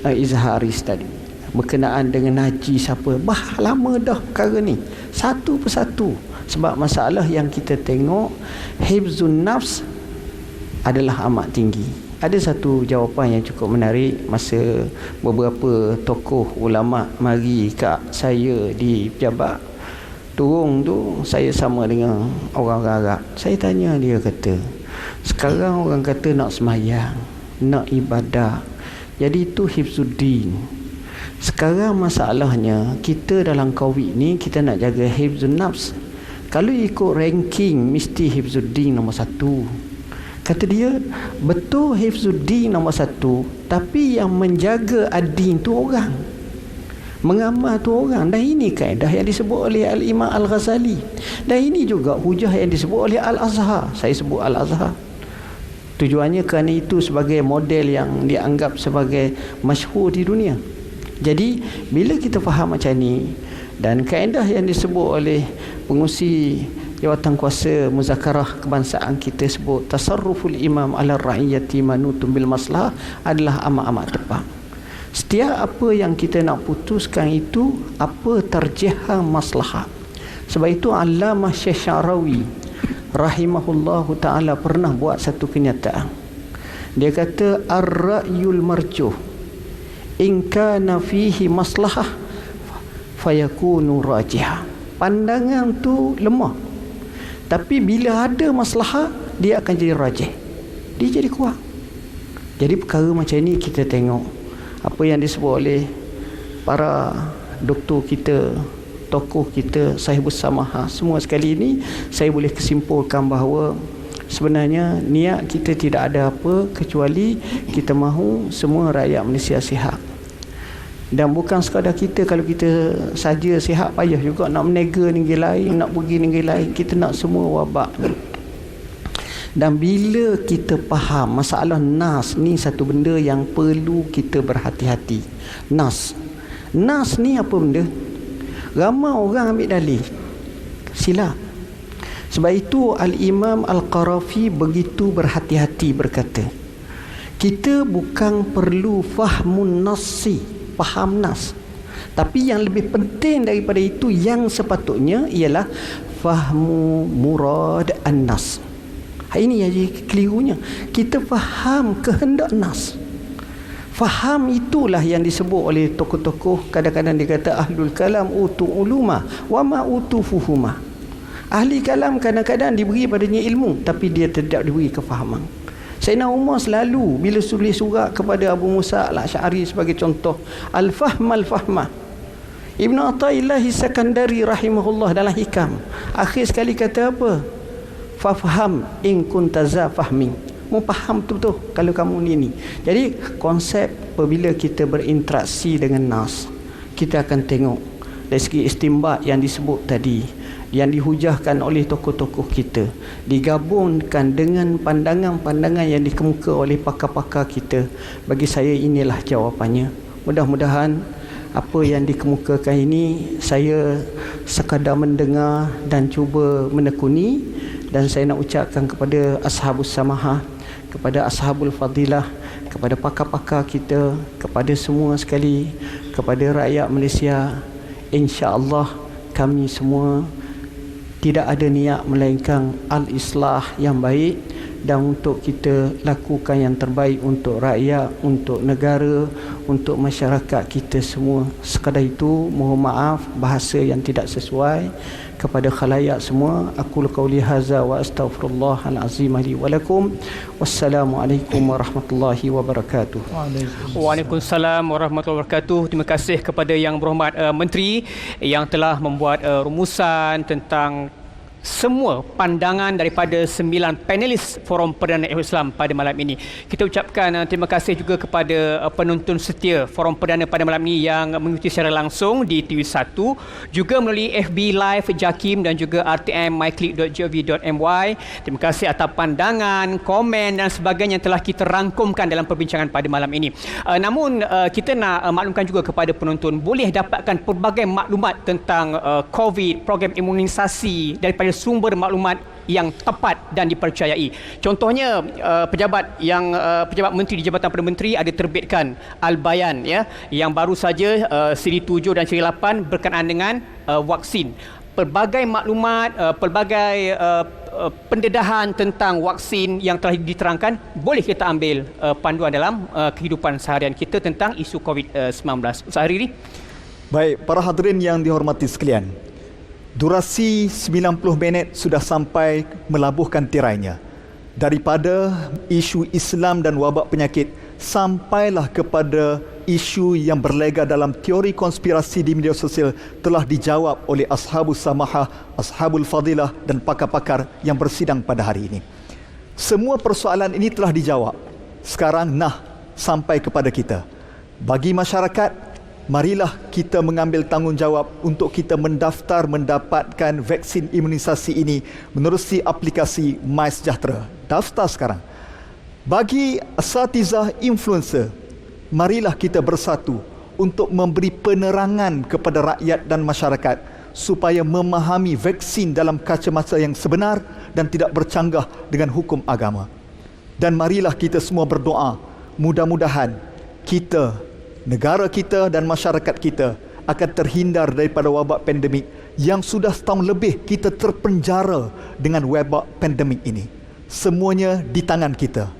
Speaker 11: Izharis tadi, berkenaan dengan najis apa. Lama dah perkara ni, satu persatu. Sebab masalah yang kita tengok, hifzun nafs adalah amat tinggi. Ada satu jawapan yang cukup menarik masa beberapa tokoh ulama mari kat saya di pejabat. Turun tu saya sama dengan orang Arab. Saya tanya, dia kata, sekarang orang kata nak semayang, nak ibadah, jadi itu hifzuddin. Sekarang masalahnya kita dalam COVID ni kita nak jaga hifzun nafs. Kalau ikut ranking mesti hifzuddin nombor 1. Kata dia, betul hifzuddin nombor satu, tapi yang menjaga ad-din tu orang, mengamal tu orang. Dan ini kaedah yang disebut oleh Al-Imam Al-Ghazali, dan ini juga hujah yang disebut oleh Al-Azhar. Saya sebut Al-Azhar tujuannya kerana itu sebagai model yang dianggap sebagai masyhur di dunia. Jadi bila kita faham macam ni, dan kaedah yang disebut oleh pengurusi jawatan kuasa muzakarah kebangsaan kita sebut tasarruful imam ala ra'iyati manutun bil maslah adalah amat-amat tepat. Setiap apa yang kita nak putuskan itu apa tarjihan maslahat. Sebab itu Allamah Syekh Syarawi rahimahullahu ta'ala pernah buat satu kenyataan. Dia kata ar-ra'yul marjuh in kana fihi maslahah fayakunu rajihah. Pandangan tu lemah, tapi bila ada maslahah dia akan jadi rajih, dia jadi kuat. Jadi perkara macam ni kita tengok apa yang disebut oleh para doktor kita, tokoh kita, sahibus samahah, semua sekali ini saya boleh kesimpulkan bahawa sebenarnya niat kita tidak ada apa kecuali kita mahu semua rakyat Malaysia sihat. Dan bukan sekadar kita, kalau kita saja sihat payah juga nak menega negeri lain, nak pergi negeri lain, kita nak semua wabak. Dan bila kita faham masalah nas ni satu benda yang perlu kita berhati-hati. Nas ni apa benda? Ramai orang ambil dalil, silap. Sebab itu Al-Imam Al-Qarafi begitu berhati-hati berkata, kita bukan perlu fahmun nasi, faham nas, tapi yang lebih penting daripada itu yang sepatutnya ialah fahmu murad an-nas. Ini yang jadi kelirunya. Kita faham kehendak nas. Faham itulah yang disebut oleh tokoh-tokoh. Kadang-kadang dia kata ahlul kalam utu uluma wa ma utu fuhuma. Ahli kalam kadang-kadang diberi padanya ilmu, tapi dia tidak diberi kefahaman. Sayyidina Umar selalu bila tulis surat kepada Abu Musa Al-Asy'ari sebagai contoh, al-fahmah. Ibn Athaillah Sakandari rahimahullah dalam Hikam akhir sekali kata apa? Fafham in kunta za fahmin. Mu faham betul kalau kamu ni. Jadi konsep apabila kita berinteraksi dengan nas, kita akan tengok dari segi istimbat yang disebut tadi, yang dihujahkan oleh tokoh-tokoh kita, digabungkan dengan pandangan-pandangan yang dikemuka oleh pakar-pakar kita. Bagi saya inilah jawapannya. Mudah-mudahan apa yang dikemukakan ini saya sekadar mendengar dan cuba menekuni, dan saya nak ucapkan kepada ashabus samahah, kepada ashabul fadilah, kepada pakar-pakar kita, kepada semua sekali, kepada rakyat Malaysia, insya-Allah kami semua tidak ada niat melainkan al-islah yang baik, dan untuk kita lakukan yang terbaik untuk rakyat, untuk negara, untuk masyarakat kita semua. Sekadar itu, mohon maaf bahasa yang tidak sesuai kepada khalayak semua. Aku qauli hadza wa astaghfirullahal azim li wa lakum. Wassalamualaikum warahmatullahi wabarakatuh.
Speaker 2: Waalaikumsalam warahmatullahi wabarakatuh. Terima kasih kepada Yang Berhormat Menteri yang telah membuat rumusan tentang semua pandangan daripada 9 panelis Forum Perdana Islam pada malam ini. Kita ucapkan terima kasih juga kepada penonton setia Forum Perdana pada malam ini yang mengikuti secara langsung di TV1, juga melalui FB Live Jakim dan juga RTM myclick.gov.my. Terima kasih atas pandangan, komen dan sebagainya yang telah kita rangkumkan dalam perbincangan pada malam ini. Namun kita nak maklumkan juga kepada penonton, boleh dapatkan pelbagai maklumat tentang COVID, program imunisasi daripada sumber maklumat yang tepat dan dipercayai. Contohnya pejabat menteri di Jabatan Perdana Menteri ada terbitkan Al-Bayan ya, yang baru saja siri 7 dan siri 8 berkenaan dengan vaksin. Pelbagai maklumat, pelbagai pendedahan tentang vaksin yang telah diterangkan, boleh kita ambil panduan dalam kehidupan seharian kita tentang isu COVID-19. Ustaz Hariri.
Speaker 1: Baik, para hadirin yang dihormati sekalian, durasi 90 minit sudah sampai melabuhkan tirainya. Daripada isu Islam dan wabak penyakit, sampailah kepada isu yang berlega dalam teori konspirasi di media sosial telah dijawab oleh ashabus samahah, ashabul fadilah dan pakar-pakar yang bersidang pada hari ini. Semua persoalan ini telah dijawab. Sekarang sampai kepada kita. Bagi masyarakat, marilah kita mengambil tanggungjawab untuk kita mendapatkan vaksin imunisasi ini menerusi aplikasi MySejahtera. Daftar sekarang. Bagi asatizah influencer, marilah kita bersatu untuk memberi penerangan kepada rakyat dan masyarakat supaya memahami vaksin dalam kacamata yang sebenar dan tidak bercanggah dengan hukum agama. Dan marilah kita semua berdoa, mudah-mudahan kita, negara kita dan masyarakat kita akan terhindar daripada wabak pandemik yang sudah setahun lebih kita terpenjara dengan wabak pandemik ini. Semuanya di tangan kita.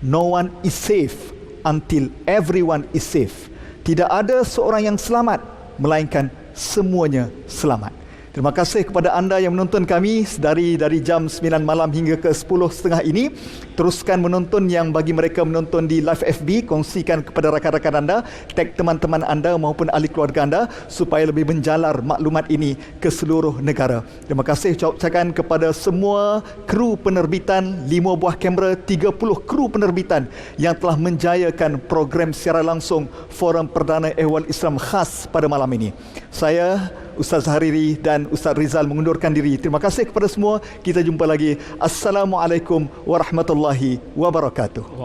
Speaker 1: No one is safe until everyone is safe. Tidak ada seorang yang selamat melainkan semuanya selamat. Terima kasih kepada anda yang menonton kami dari jam 9 malam hingga ke 10.30 ini. Teruskan menonton. Yang bagi mereka menonton di live FB, kongsikan kepada rakan-rakan anda, tag teman-teman anda maupun ahli keluarga anda supaya lebih menjalar maklumat ini ke seluruh negara. Terima kasih ucapkan kepada semua kru penerbitan, 5 buah kamera, 30 kru penerbitan yang telah menjayakan program secara langsung Forum Perdana Ehwal Islam khas pada malam ini. Saya Ustaz Hariri dan Ustaz Rizal mengundurkan diri. Terima kasih kepada semua. Kita jumpa lagi. Assalamualaikum warahmatullahi wabarakatuh.